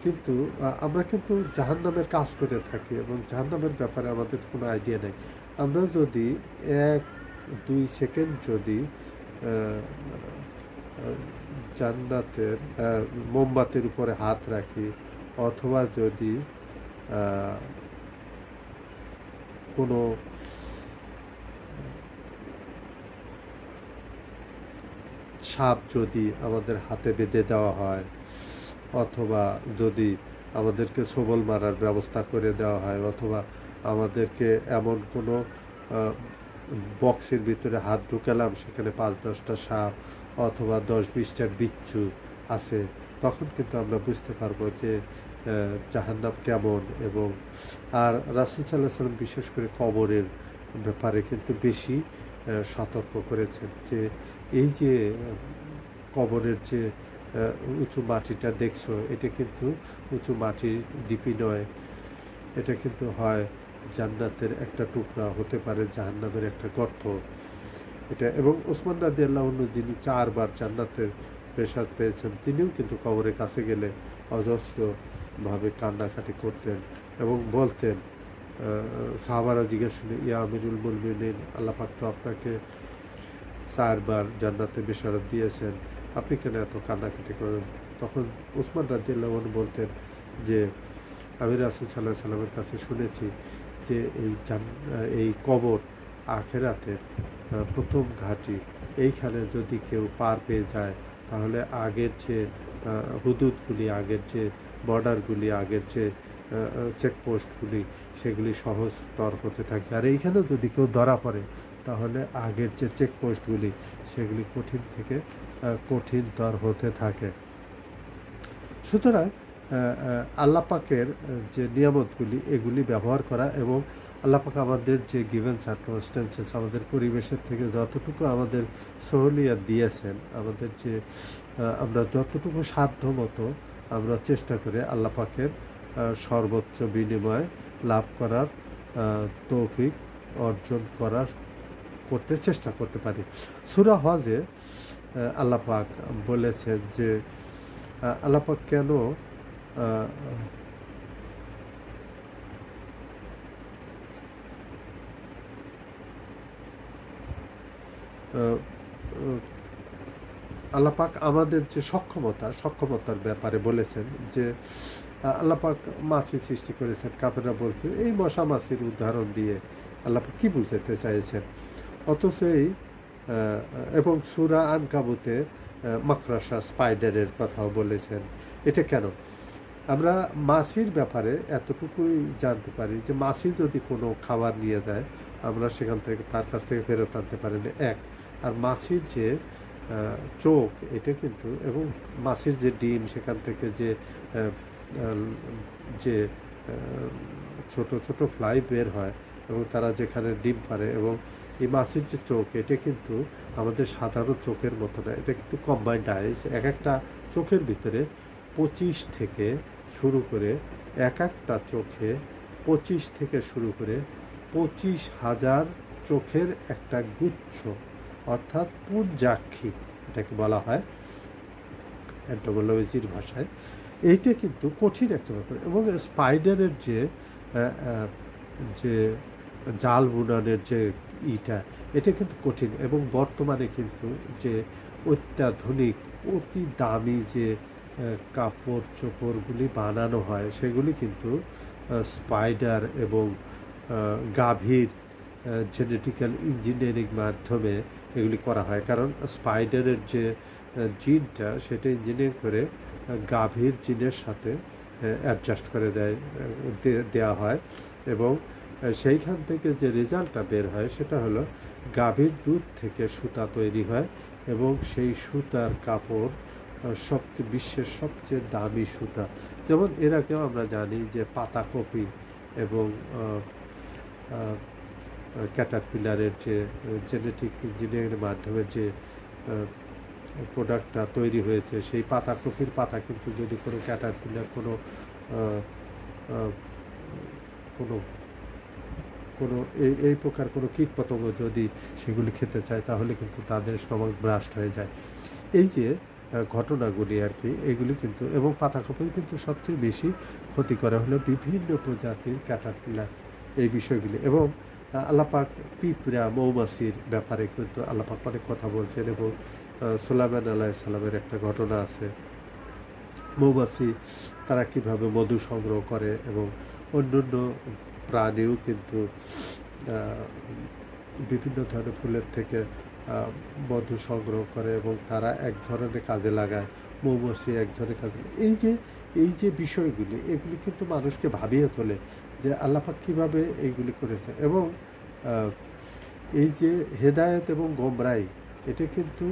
কিন্তু আমরা কিন্তু জাহান্নামের কাজ করে থাকি এবং জাহান্নামের ব্যাপারে আমাদের কোনো আইডিয়া নেই। আমরা যদি 1-2 সেকেন্ড যদি জান্নাতের মোমবাতির উপরে হাত রাখি, অথবা যদি কোনো সাপ যদি আমাদের হাতে বেঁধে দেওয়া হয়, অথবা যদি আমাদেরকে সবল মারার ব্যবস্থা করে দেওয়া হয়, অথবা আমাদেরকে এমন কোনো বক্সের ভিতরে হাত ঢুকালাম, সেখানে 5-10টা সাপ অথবা 10-20টা বিচ্ছু আছে, তখন কিন্তু আমরা বুঝতে পারবো যে জাহান্নাম কেমন। এবং আর রাসূল সাল্লাল্লাহু আলাইহি ওয়াসাল্লাম বিশেষ করে কবরের ব্যাপারে কিন্তু বেশি সতর্ক করেছেন যে এই যে কবরের যে উঁচু মাটিটা দেখছো, এটা কিন্তু উঁচু মাটি ডিপি নয়, এটা কিন্তু হয় জান্নাতের একটা টুকরা, হতে পারে জাহান্নামের একটা গর্ত এটা। এবং ওসমান রাদিয়াল্লাহু আনহু, যিনি 4 বার জান্নাতের পেশাদ পেয়েছেন, তিনিও কিন্তু কবরের কাছে গেলে অজস্রভাবে কান্নাকাটি করতেন এবং বলতেন, সাহাবারা জিজ্ঞেস শুনে, ইয়া আমিরুল মুমিনিন, আল্লাহ পাক তো আপনাকে 4 বার জান্নাতে বেশারত দিয়েছেন, আপনি কেন এত কান্নাকাটি করেন? তখন ওসমান রাদিয়াল্লাহু আনহু বলতেন যে আমি রাসূল সাল্লাল্লাহু আলাইহি ওয়াসাল্লামের কাছে শুনেছি যে এই কবর আখিরাতের প্রথম ঘাঁটি, এইখানে যদি কেউ পার পেয়ে যায়, তাহলে আগের যে হুদুদগুলি, আগের যে বর্ডারগুলি, আগের যে চেকপোস্টগুলি, সেগুলি সহজতর হতে থাকে। আর এইখানে যদি কেউ ধরা পড়ে, তাহলে আগের যে চেকপোস্টগুলি, সেগুলি কঠিন থেকে কঠিনতর হতে থাকে। সুতরাং আল্লাহ পাকের যে নিয়ামতগুলি, এগুলি ব্যবহার করা এবং আল্লাহ পাক আমাদের যে গিভেন সার্কামস্টেন্সেস, আমাদের পরিবেশের থেকে যতটুকু আমাদের সহলিয়াত দিয়েছেন, আমাদের যে আমরা যতটুকু সাধ্য মতো আমরা চেষ্টা করে আল্লাহ পাকের সর্বোচ্চ বিনিময় লাভ করার তৌফিক অর্জন করতে চেষ্টা করতে পারি। সূরা হজে আল্লাহ পাক বলেছেন যে আল্লাহ পাক কেন আল্লাহ পাক আমাদের যে সক্ষমতার ব্যাপারে বলেছেন যে আল্লাহ পাক মাছি সৃষ্টি করেছেন। কাফেররা বলতে এই মশা মাছির উদাহরণ দিয়ে আল্লাহ পাক কী বুঝাতে চাইছেন? অথচ এই এবং সূরা আনকাবুতে মাকড়সা, স্পাইডারের কথাও বলেছেন। এটা কেন? আমরা মাছির ব্যাপারে এতটুকুই জানতে পারি যে মাছি যদি কোনো খাবার নিয়ে যায়, আমরা সেখান থেকে তার কাছ থেকে ফেরত আনতে পারি না, এক। আর মাছির যে চোখ, এটা কিন্তু, এবং মাছির যে ডিম, সেখান থেকে যে যে ছোট ছোট ফ্লাই বের হয় এবং তারা যেখানে ডিম পারে, এবং এই মাছির যে চোখ, এটা কিন্তু আমাদের সাধারণ চোখের মতো না, এটা কিন্তু কম্বাইন্ড আইস। এক একটা চোখের ভিতরে 25 থেকে শুরু করে এক একটা চোখে 25 থেকে শুরু করে 25,000 চোখের একটা গুচ্ছ, অর্থাৎ পুঞ্জাক্ষী এটাকে বলা হয় অ্যান্টোমোলজির ভাষায়। এইটা কিন্তু কঠিন একটা ব্যাপার। এবং স্পাইডারের যে যে জাল বুনানের যে এটা কিন্তু কঠিন। এবং বর্তমানে কিন্তু যে অত্যাধুনিক অতি দামি যে কাপড় চোপড়গুলি বানানো হয় সেগুলি কিন্তু স্পাইডার এবং গাভীর জেনেটিক্যাল ইঞ্জিনিয়ারিং মাধ্যমে এগুলি করা হয়। কারণ স্পাইডারের যে জিনটা সেটা ইঞ্জিনিয়ার করে গাভীর জিনের সাথে অ্যাডজাস্ট করে দেওয়া হয়, এবং সেইখান থেকে যে রেজাল্টটা বের হয় সেটা হলো গাভীর দুধ থেকে সুতা তৈরি হয়, এবং সেই সুতার কাপড় বিশ্বের সবচেয়ে দামি সুতা। যেমন এর আগেও আমরা জানি যে পাতাকপি এবং ক্যাটারপিলারের যে জেনেটিক ইঞ্জিনিয়ারিংয়ের মাধ্যমে যে প্রোডাক্টটা তৈরি হয়েছে, সেই পাতাকপির পাতা কিন্তু যদি কোনো ক্যাটারপিলার কোনো কোনো কোনো এই প্রকার কোনো কীটপতঙ্গ যদি সেগুলি খেতে চায় তাহলে কিন্তু তাদের স্টমাক ব্রাস্ট হয়ে যায়। এই যে ঘটনাগুলি আর কি, এগুলি কিন্তু, এবং পাতাকপি কিন্তু সবচেয়ে বেশি ক্ষতি করা হলো বিভিন্ন প্রজাতির ক্যাটারপিলার, এই বিষয়গুলি। এবং আল্লাপাক পিঁপড়া মৌমাছির ব্যাপারে কিন্তু আল্লাপাক অনেক কথা বলছেন। এবং সুলাইমান আলাইহিস সালামের একটা ঘটনা আছে, মৌমাছি তারা কীভাবে মধু সংগ্রহ করে, এবং অন্যান্য প্রাণীও কিন্তু বিভিন্ন ধরনের ফুলের থেকে মধু সংগ্রহ করে এবং তারা এক ধরনের কাজে লাগায়, মৌমাছি এক ধরনের কাজে। এই যে বিষয়গুলি, এগুলি কিন্তু মানুষকে ভাবিয়ে তোলে যে আল্লাপাক কীভাবে এইগুলি করেছে। এবং এই যে হেদায়েত এবং গোমরাহি, এটা কিন্তু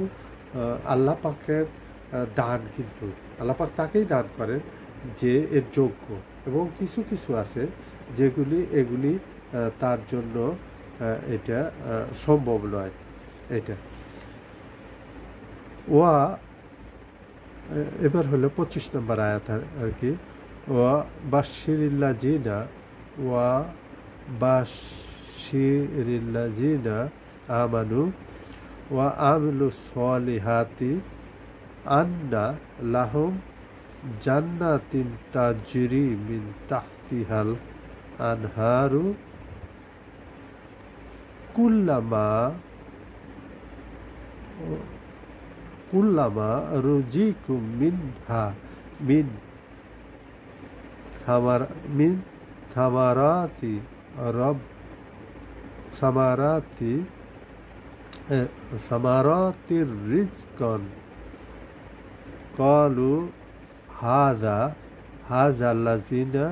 আল্লাহ পাকের দান, কিন্তু আল্লাহ পাক তাকেই দান করেন যে এর যোগ্য। এবং কিছু কিছু আছে এগুলি তার জন্য এটা সম্ভব নয়। এটা এবার হলো 25 নম্বর আয়াত আর কি, ওয়া বাশশিরিল্লাযিনা আমানু ওয়া আমিলুস সলিহাতি আন্না লাহুম জান্নাতিন তাজরি মিন তাহতিহাল আনহারু কুল্লামা রুজিকুম মিনহা মিন সামারাতি সামারাতির রিজকান ক্বালু হাযা আল্লাযিনা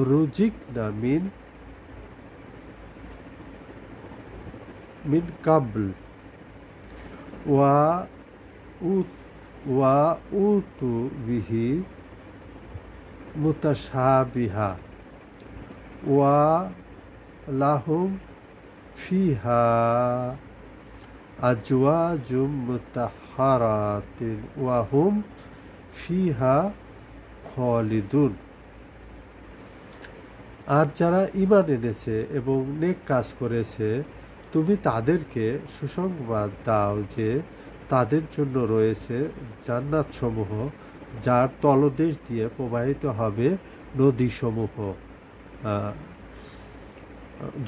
রুজিকনা মিন কাবল ওয়া উতু বিহি মুতাশাবিহা ওয়া লাহুম ফিহা আজওয়াজুম মুতাহহারাতিন ওয়া হুম ফিহা খালিদুন। আর যারা ঈমান এনেছে এবং নেক কাজ করেছে, তুমি তাদেরকে সুসংবাদ দাও যে তাদের জন্য রয়েছে জান্নাতসমূহ, যার তলদেশ দিয়ে প্রবাহিত হবে নদীসমূহ।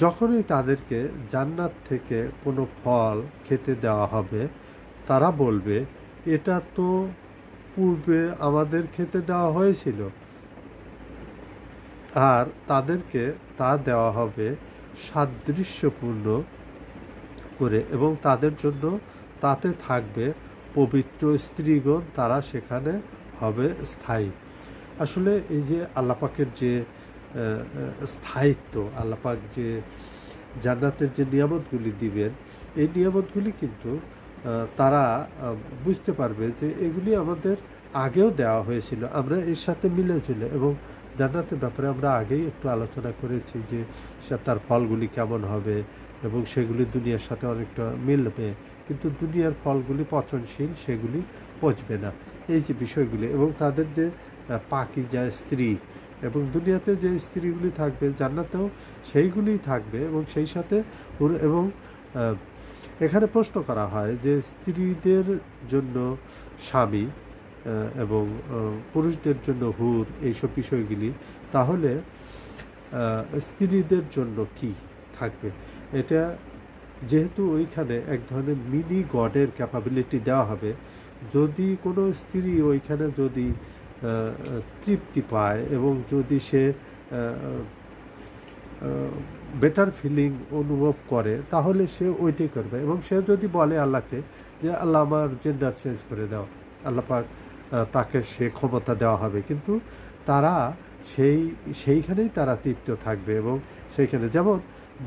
যখনই তাদেরকে জান্নাত থেকে কোনো ফল খেতে দেওয়া হবে, তারা বলবে এটা তো পূর্বে আমাদের খেতে দেওয়া হয়েছিল। আর তাদেরকে তা দেওয়া হবে সাদৃশ্যপূর্ণ করে, এবং তাদের জন্য তাতে থাকবে পবিত্র স্ত্রীগণ, তারা সেখানে হবে স্থায়ী। আসলে এই যে আল্লাপাকের যে স্থায়িত্ব, আল্লাপাক যে জান্নাতের যে নিয়ামতগুলি দিবেন, এই নিয়ামতগুলি কিন্তু তারা বুঝতে পারবে যে এগুলি আমাদের আগেও দেওয়া হয়েছিল, আমরা এর সাথে মিলে ছিল। এবং জান্নাতের ব্যাপারে আমরা আগেই একটু আলোচনা করেছি যে সে তার ফলগুলি কেমন হবে এবং সেগুলি দুনিয়ার সাথে অনেকটা মিলবে, কিন্তু দুনিয়ার ফলগুলি পচনশীল, সেগুলি পচবে না, এই যে বিষয়গুলি। এবং তাদের যে পাকিজা স্ত্রী, এবং দুনিয়াতে যে স্ত্রীগুলি থাকবে জান্নাতেও সেইগুলিই থাকবে, এবং সেই সাথে এবং এখানে প্রশ্ন করা হয় যে স্ত্রীদের জন্য স্বামী এবং পুরুষদের জন্য হুর, এইসব বিষয়গুলি, তাহলে স্ত্রীদের জন্য কি থাকবে? এটা যেহেতু ওইখানে এক ধরনের মিনি গডের ক্যাপাবিলিটি দেওয়া হবে, যদি কোনো স্ত্রী ওইখানে যদি তৃপ্তি পায় এবং যদি সে বেটার ফিলিং অনুভব করে, তাহলে সে ওইটাই করবে। এবং সে যদি বলে আল্লাহকে যে আল্লাহ আমার জেন্ডার চেঞ্জ করে দাও, আল্লাহ পাক তাকে সে ক্ষমতা দেওয়া হবে, কিন্তু তারা সেইখানেই তারা তৃপ্ত থাকবে। এবং সেইখানে যেমন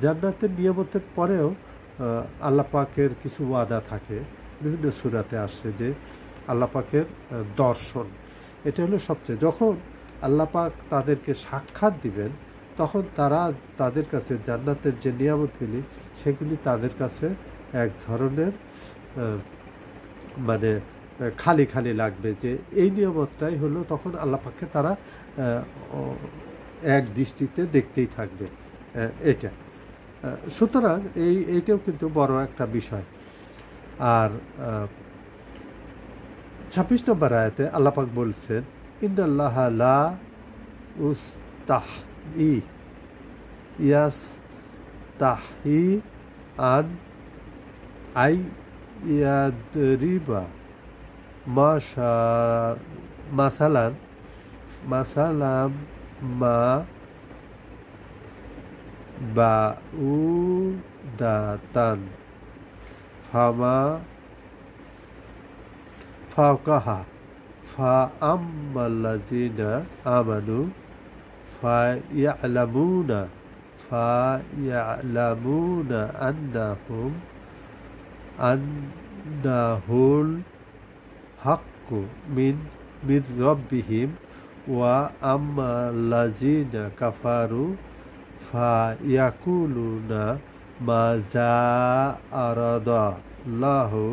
জান্নাতের নিয়ামতের পরেও আল্লাহ পাকের কিছু ওয়াদা থাকে, বিভিন্ন সূরাতে আসছে যে আল্লাহ পাকের দর্শন, এটা হলো সবচেয়ে, যখন আল্লাহ পাক তাদেরকে সাক্ষাৎ দিবেন তখন তাদের কাছে জান্নাতের যে নিয়ামতগুলি সেগুলি তাদের কাছে এক ধরনের মানে খালি খালি লাগবে, যে এই নিয়ামতটাই হলো, তখন আল্লাহ পাককে তারা এক দৃষ্টিতে দেখতেই থাকবে। এটা সুতরাং এইটাও কিন্তু বড় একটা বিষয়। আর 26 নম্বর আয়াতে আল্লাহ পাক বলছেন ইন্নাল্লাহ লা উস্তাহি ইয়াস্তাহি আন আই ইয়াদরিবা মাসালাম মা বাউদাতান ফামা ফাওকাহা ফাআম্মাল্লাযীনা আমানু ফায়ালামুনা আন্নাহুল হাক্কু মির রাব্বিহিম ওয়া আম্মাল্লাযীনা কাফারু ফায়াকুলুনা মাজা আরাদাল্লাহু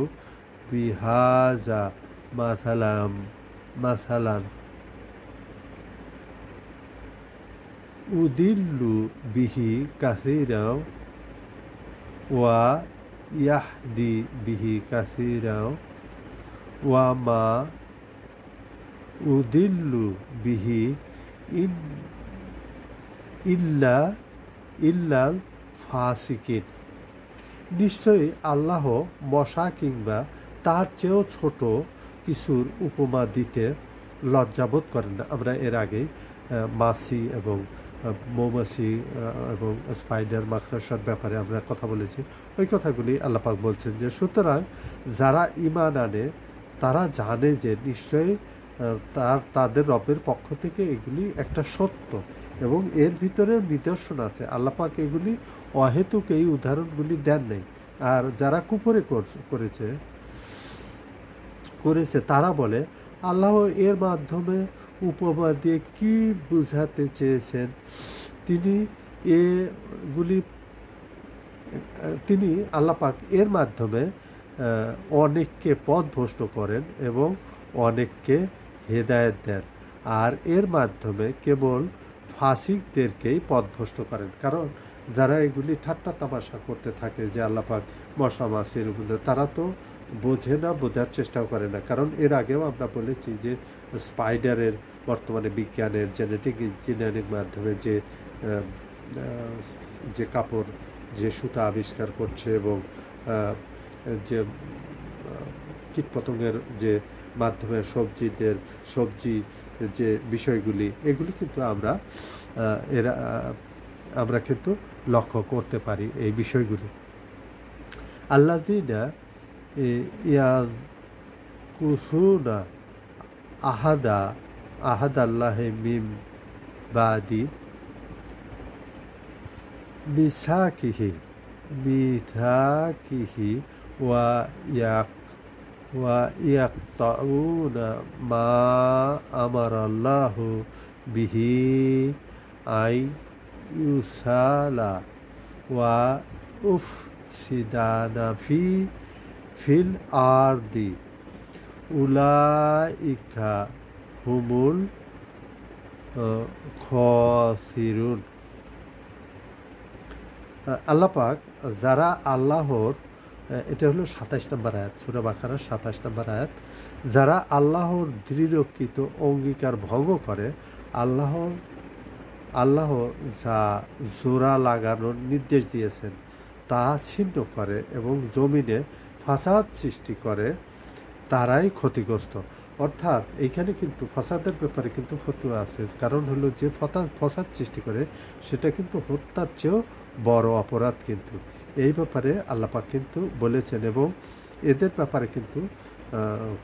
বিহাজা মাসালান উদিল্লু বিহি কাসীরাও ওয়া ইয়াহদি বিহি কাসীরাও ওয়া মা উদিল্লু বিহি ইল্লাল ফাসিকিন। নিশ্চয়ই আল্লাহ মশা কিংবা তার চেয়েও ছোট কিছুর উপমা দিতে লজ্জাবোধ করেন না। আমরা এর আগে মাছি এবং মৌমাছি এবং স্পাইডার মাকড়সার ব্যাপারে আমরা কথা বলেছি, ওই কথাগুলি আল্লাহ পাক বলছেন যে সুতরাং যারা ঈমান আনে তারা জানে যে নিশ্চয়ই তাদের রবের পক্ষ থেকে এগুলি একটা সত্য এবং এর ভিতরে নিদর্শন আছে। আল্লাহ পাক এগুলি অহেতুক এই উদাহরণগুলি দেন নাই। আর যারা কুফরি করেছে তারা বলে আল্লাহ এর মাধ্যমে উপমা দিয়ে কি বুঝাতে চেয়েছেন, তিনি আল্লাহ পাক এর মাধ্যমে অনেককে পথভ্রষ্ট করেন এবং অনেককে হেদায়েত দেন, আর এর মাধ্যমে কেবল ফাসিকদেরকেই পথভ্রষ্ট করেন। কারণ যারা এগুলি ঠাট্টা তামাশা করতে থাকে যে আল্লাহ পাক মশা মাছির মধ্যে, তারা তো বোঝে না, বোঝার চেষ্টাও করে না। কারণ এর আগেও আমরা বলেছি যে স্পাইডারের বর্তমানে বিজ্ঞানের জেনেটিক ইঞ্জিনিয়ারিং মাধ্যমে যে কাপড়, যে সুতা আবিষ্কার করছে এবং যে কীটপতঙ্গের যে মাধ্যমে সবজি যে বিষয়গুলি, এগুলি কিন্তু আমরা কিন্তু লক্ষ্য করতে পারি এই বিষয়গুলি। আল্লাযীনা ইয়ানকুসুনা আহাদাল্লাহি মিন বাদি মিসাকিহি ওয়া ইয়াকতাউনা মা আমারাল্লাহু বিহি আই ইউসালা ওয়া উফসিদানা ফিল আরদি উলাইকা হুমুল খসিরুন। আল্লাহ পাক যারা আল্লাহর, এটা হলো ২৭ নম্বর আয়াত, সূরা বাকারার ২৭ নম্বর আয়াত, যারা আল্লাহর দৃঢ়কৃত অঙ্গীকার ভঙ্গ করে, আল্লাহ যা জোড়া লাগানোর নির্দেশ দিয়েছেন তা ছিন্ন করে এবং জমিনে ফাসাদ সৃষ্টি করে, তারাই ক্ষতিগ্রস্ত। অর্থাৎ এইখানে কিন্তু ফাসাদের ব্যাপারে কিন্তু ফতোয়া আছে, কারণ হলো যে ফাসাদ সৃষ্টি করে সেটা কিন্তু হত্যার চেয়েও বড় অপরাধ। কিন্তু এই ব্যাপারে আল্লাহ পাক কিন্তু বলেছেন, এবং এদের ব্যাপারে কিন্তু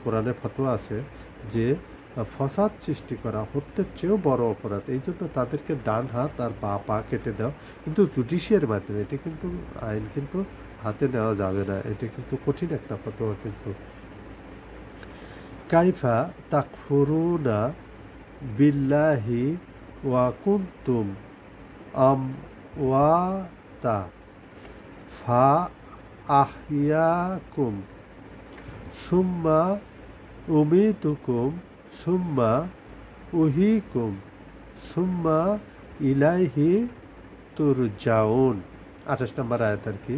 কোরআনে ফতোয়া আছে যে ফসাদ সৃষ্টি করা হত্যার চেয়েও বড় অপরাধ। এই জন্য তাদেরকে ডান হাত আর পা কেটে দেওয়া কিন্তু জুডিশিয়ার মাধ্যমে, এটা কিন্তু আইন কিন্তু হাতে নেওয়া যাবে না, এটা কিন্তু কঠিন একটা ফতোয়া। কিন্তু কাইফা তাকফুরুনা বিল্লাহি ওয়া কুনতুম আমওয়াতা ফা আহিয়াকুম সুম্মা উমিতুকুম সুম্মা উহিকুম সুম্মা ইলাইহি তুরজাউন। ২৮ নম্বর আয়াত আর কি।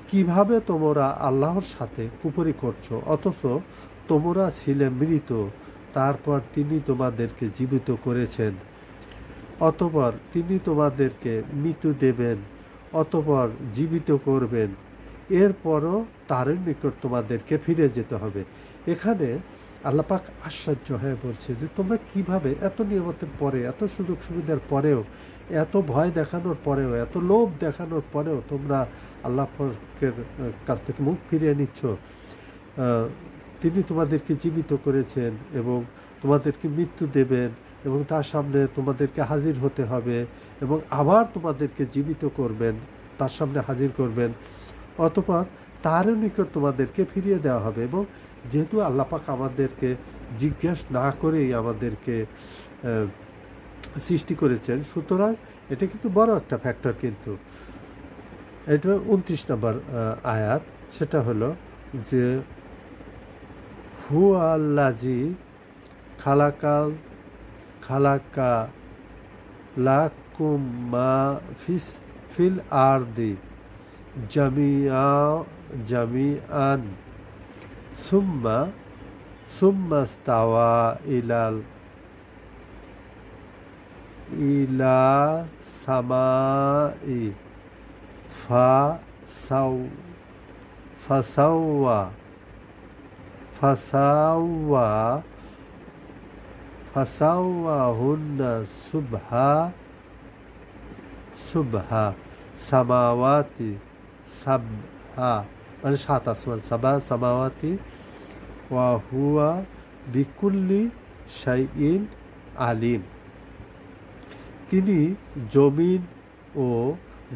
কিভাবে তোমরা আল্লাহর সাথে কুফরি করছো অথচ তোমরা ছিলে মৃত, তারপর তিনি তোমাদেরকে জীবিত করেছেন, অতঃপর তিনি তোমাদেরকে মৃত্যু দেবেন, অতঃপর জীবিত করবেন, এরপরও তার নিকট তোমাদেরকে ফিরে যেতে হবে। এখানে আল্লাহ পাক আশ্চর্য হয়ে বলছে যে তোমরা কিভাবে এত নিয়ামতের পরে, এত সুযোগ সুবিধার পরেও, এত ভয় দেখানোর পরেও, এত লোভ দেখানোর পরেও তোমরা আল্লাহ পাকের কাছ থেকে মুখ ফিরিয়ে নিচ্ছ। তিনি তোমাদেরকে জীবিত করেছেন এবং তোমাদেরকে মৃত্যু দেবেন এবং তার সামনে তোমাদেরকে হাজির হতে হবে এবং আবার তোমাদেরকে জীবিত করবেন, তার সামনে হাজির করবেন, অতঃপর তার নিকট তোমাদেরকে ফিরিয়ে দেওয়া হবে। এবং যেহেতু আল্লাহ পাক আমাদেরকে জিজ্ঞেস না করেই আমাদেরকে সৃষ্টি করেছেন, সুতরাং এটা কিন্তু বড় একটা ফ্যাক্টর। কিন্তু এটা ২৯ নম্বর আয়াত, সেটা হলো যে হুয়া আল্লাজি খালাকা লাকুম মা ফিল আরদি জামিআন সুম্মা ইস্তাওয়া ইলা সামাই ফাসাওয়াহুন্না সুবহা সামাওয়াতি সাবহা, মানে ৭ আসমান, সাবা সামাওয়াতি ওয়া হুয়া বিকুল্লি শাইইন আলিম। তিনি জমিন ও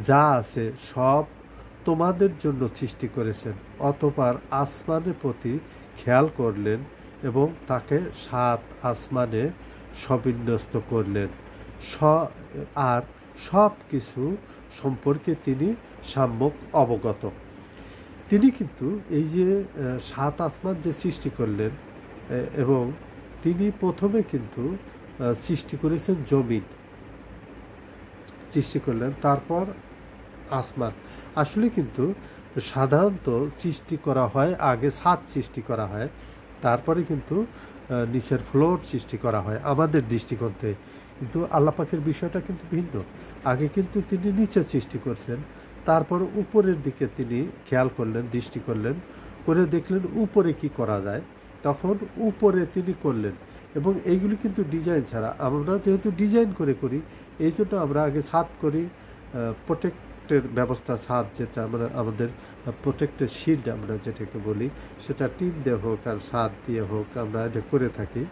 যা আছে সব তোমাদের জন্য সৃষ্টি করেছেন, অতঃপর আসমানের প্রতি খেয়াল করলেন এবং তাকে ৭ আসমানে সবিন্যস্ত করলেন, আর সব কিছু সম্পর্কে তিনি সম্যক অবগত। তিনি কিন্তু এই যে ৭ আসমান যে সৃষ্টি করলেন, এবং তিনি প্রথমে কিন্তু সৃষ্টি করেছেন জমিন সৃষ্টি করলেন, তারপর আসমান। আসলে কিন্তু সাধারণত সৃষ্টি করা হয় আগে ছাদ সৃষ্টি করা হয়, তারপরে কিন্তু নিচের ফ্লোর সৃষ্টি করা হয় আমাদের দৃষ্টিকোণ থেকে। কিন্তু আল্লাহ পাকের বিষয়টা কিন্তু ভিন্ন। আগে কিন্তু তিনি নিচে সৃষ্টি করছেন, তারপর উপরের দিকে তিনি খেয়াল করলেন, দৃষ্টি করলেন, করে দেখলেন উপরে কি করা যায়, তখন উপরে তিনি করলেন। এবং এইগুলি কিন্তু ডিজাইন ছাড়া, আমরা যেহেতু ডিজাইন করে করি এই জন্য আমরা আগে ছাদ করি, প্রোটেক্টের ব্যবস্থা, ছাদ যেটা আমরা আমাদের প্রোটেক্টের শিল্ড আমরা যেটাকে বলি, সেটা টিন দিয়ে হোক আর ছাদ দিয়ে হোক আমরা এটা করে থাকি।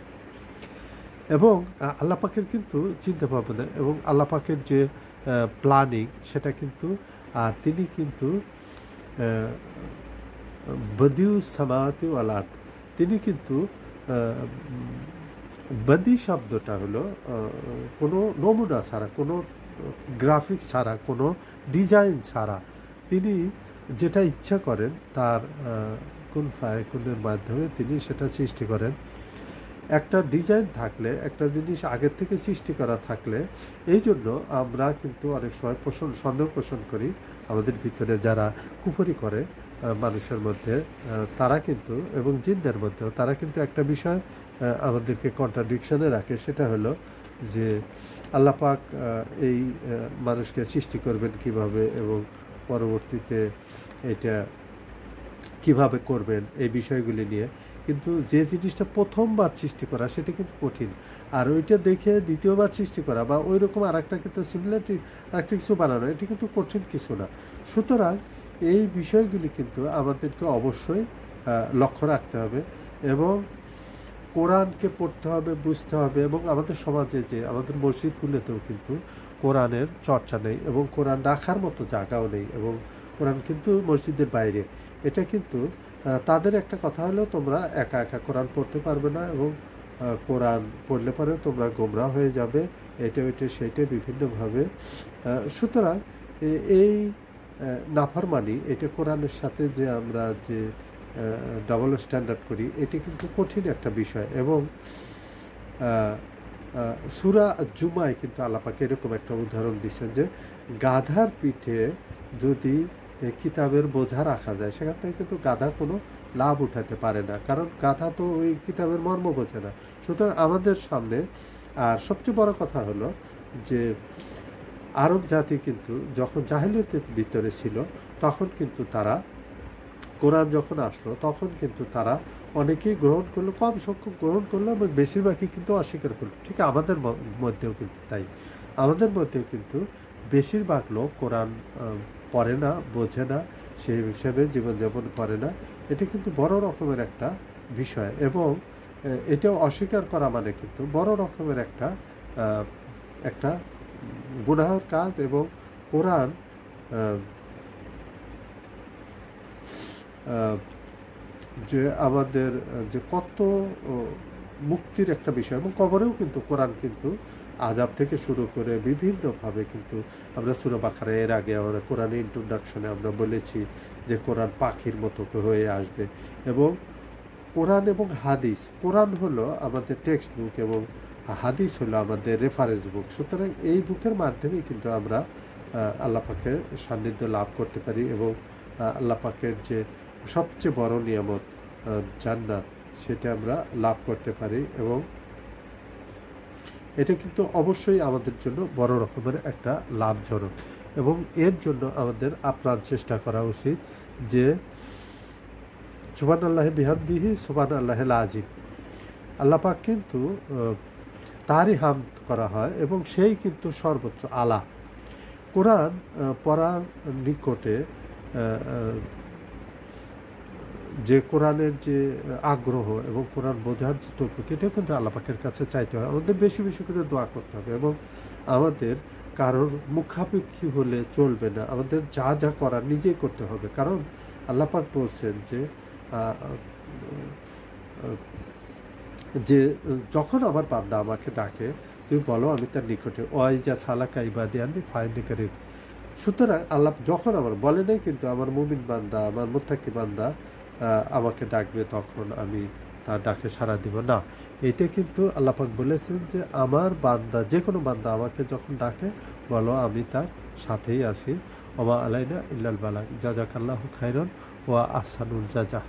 এবং আল্লাহ পাকের কিন্তু চিন্তা ভাবনা এবং আল্লাহ পাকের যে প্ল্যানিং সেটা কিন্তু, আর তিনি কিন্তু বদিউস সামাওয়াতি ওয়াল আরদ, তিনি কিন্তু বদি শব্দটা হলো কোনো নমুনা ছাড়া, কোনো গ্রাফিক্স ছাড়া, কোনো ডিজাইন ছাড়া তিনি যেটা ইচ্ছা করেন তার কোন ফায়াকুনের মাধ্যমে তিনি সেটা সৃষ্টি করেন। একটা ডিজাইন থাকলে, একটা জিনিস আগের থেকে সৃষ্টি করা থাকলে, এই জন্য আমরা কিন্তু অনেক সময় সন্দেহ পোষণ করি আমাদের ভিতরে যারা কুফরি করে মানুষের মধ্যে, তারা কিন্তু এবং জিনদের মধ্যেও তারা কিন্তু একটা বিষয় আমাদেরকে কন্ট্রাডিকশনে রাখে। সেটা হলো যে আল্লাহ পাক এই মানুষকে সৃষ্টি করবেন কিভাবে এবং পরবর্তীতে এটা কিভাবে করবেন এই বিষয়গুলি নিয়ে। কিন্তু যে জিনিসটা প্রথমবার সৃষ্টি করা সেটা কিন্তু কঠিন, আর ওইটা দেখে দ্বিতীয়বার সৃষ্টি করা বা ওই রকম আর একটা কিন্তু সিমিলারিটি আর একটা কিছু বানানো, এটি কিন্তু কঠিন কিছু না। সুতরাং এই বিষয়গুলি কিন্তু আমাদেরকে অবশ্যই লক্ষ্য রাখতে হবে এবং কোরআনকে পড়তে হবে, বুঝতে হবে। এবং আমাদের সমাজে যে আমাদের মসজিদগুলোতেও কিন্তু কোরআনের চর্চা নেই এবং কোরআন রাখার মতো জায়গাও নেই, এবং কোরআন কিন্তু মসজিদের বাইরে। এটা কিন্তু তাদের একটা কথা হলো তোমরা একা একা কোরআন পড়তে পারবে না এবং কোরআন পড়লে পরে তোমরা গোমরা হয়ে যাবে, এটা ওইটা সেইটা বিভিন্নভাবে। সুতরাং এই নাফরমানি, এটা কোরআনের সাথে যে আমরা যে ডাবল স্ট্যান্ডার্ড করি, এটি কিন্তু কঠিন একটা বিষয়। এবং সূরা জুমায় কিন্তু আল্লাহ পাক এরকম একটা উদাহরণ দিচ্ছেন যে গাধার পিঠে যদি কিতাবের বোঝা রাখা যায়, সেখান থেকে কিন্তু গাধা কোনো লাভ উঠাতে পারে না, কারণ গাধা তো ওই কিতাবের মর্ম বোঝে না। সুতরাং আমাদের সামনে, আর সবচেয়ে বড় কথা হলো যে আরব জাতি কিন্তু যখন জাহেলিয়াতের ভিতরে ছিল, তখন কিন্তু তারা কোরআন যখন আসলো তখন কিন্তু তারা অনেকেই গ্রহণ করলো, কম সংখ্যক গ্রহণ করলো এবং বেশিরভাগই কিন্তু অস্বীকার করলো। ঠিক আমাদের মধ্যেও কিন্তু তাই, আমাদের মধ্যেও কিন্তু বেশিরভাগ লোক কোরআন পড়ে না, বোঝে না, সেই হিসেবে জীবনযাপন করে না। এটা কিন্তু বড় রকমের একটা বিষয়, এবং এটাও অস্বীকার করা মানে কিন্তু বড় রকমের একটা একটা গুনাহের কাজ। এবং কোরআন যে আমাদের যে কত মুক্তির একটা বিষয়, এবং কবরেও কিন্তু কোরআন কিন্তু আযাব থেকে শুরু করে বিভিন্নভাবে কিন্তু আমরা সূরা বাকারা এর আগে আমরা কোরআনের ইন্ট্রোডাকশনে আমরা বলেছি যে কোরআন পাখির মতো হয়ে আসবে। এবং কোরআন এবং হাদিস, কোরআন হলো আমাদের টেক্সট বুক এবং হাদিস হলো আমাদের রেফারেন্স বুক। সুতরাং এই বুকের মাধ্যমেই কিন্তু আমরা আল্লাহ পাকের সান্নিধ্য লাভ করতে পারি এবং আল্লাহ পাকের যে সবচেয়ে বড় নিয়ামত জান্নাত, সেটা আমরা লাভ করতে পারি। এবং এটা কিন্তু অবশ্যই আমাদের জন্য বড় রকমের একটা লাভজনক, এবং এর জন্য আমাদের আপ্রাণ চেষ্টা করা উচিত যে সুবহানাল্লাহি বিহামদিহি সুবহানাল্লাহিল আযীম। আল্লাহ পাক কিন্তু তারই হামদ করা হয় এবং সেই কিন্তু সর্বোচ্চ আলা। কোরআন পড়ার নিকটে যে কোরআনের যে আগ্রহ এবং কোরআন বোঝার যে তৌফিক, এটা কিন্তু আল্লাহ পাকের কাছে চাইতে হয়। আমাদের বেশি বেশি করে দোয়া করতে হবে এবং আমাদের কারোর মুখাপেক্ষী হলে চলবে না। আমাদের যা যা করার নিজেই করতে হবে, কারণ আল্লাহ পাক বলছেন যে যখন আমার বান্দা আমাকে ডাকে তুমি বলো আমি তার নিকটে, ওয়াইজা সালাকা ইবাদি আননি ফাইন্ডি কারিব। সুতরাং আল্লাহ যখন আমার বলে নাই কিন্তু আমার মুমিন বান্দা, আমার মুত্তাকি বান্দা আমাকে ডাকবে তখন আমি তার ডাকে সাড়া দিব না। এটা কিন্তু আল্লাহ পাক বলেছেন যে আমার বান্দা, যে কোনো বান্দা আমাকে যখন ডাকে বলো আমি তার সাথেই আছি। ওমা আলাইনা ইল্লাল বালাগ। জাযাকাল্লাহু খাইরান ওয়া আহসানুল জাযা।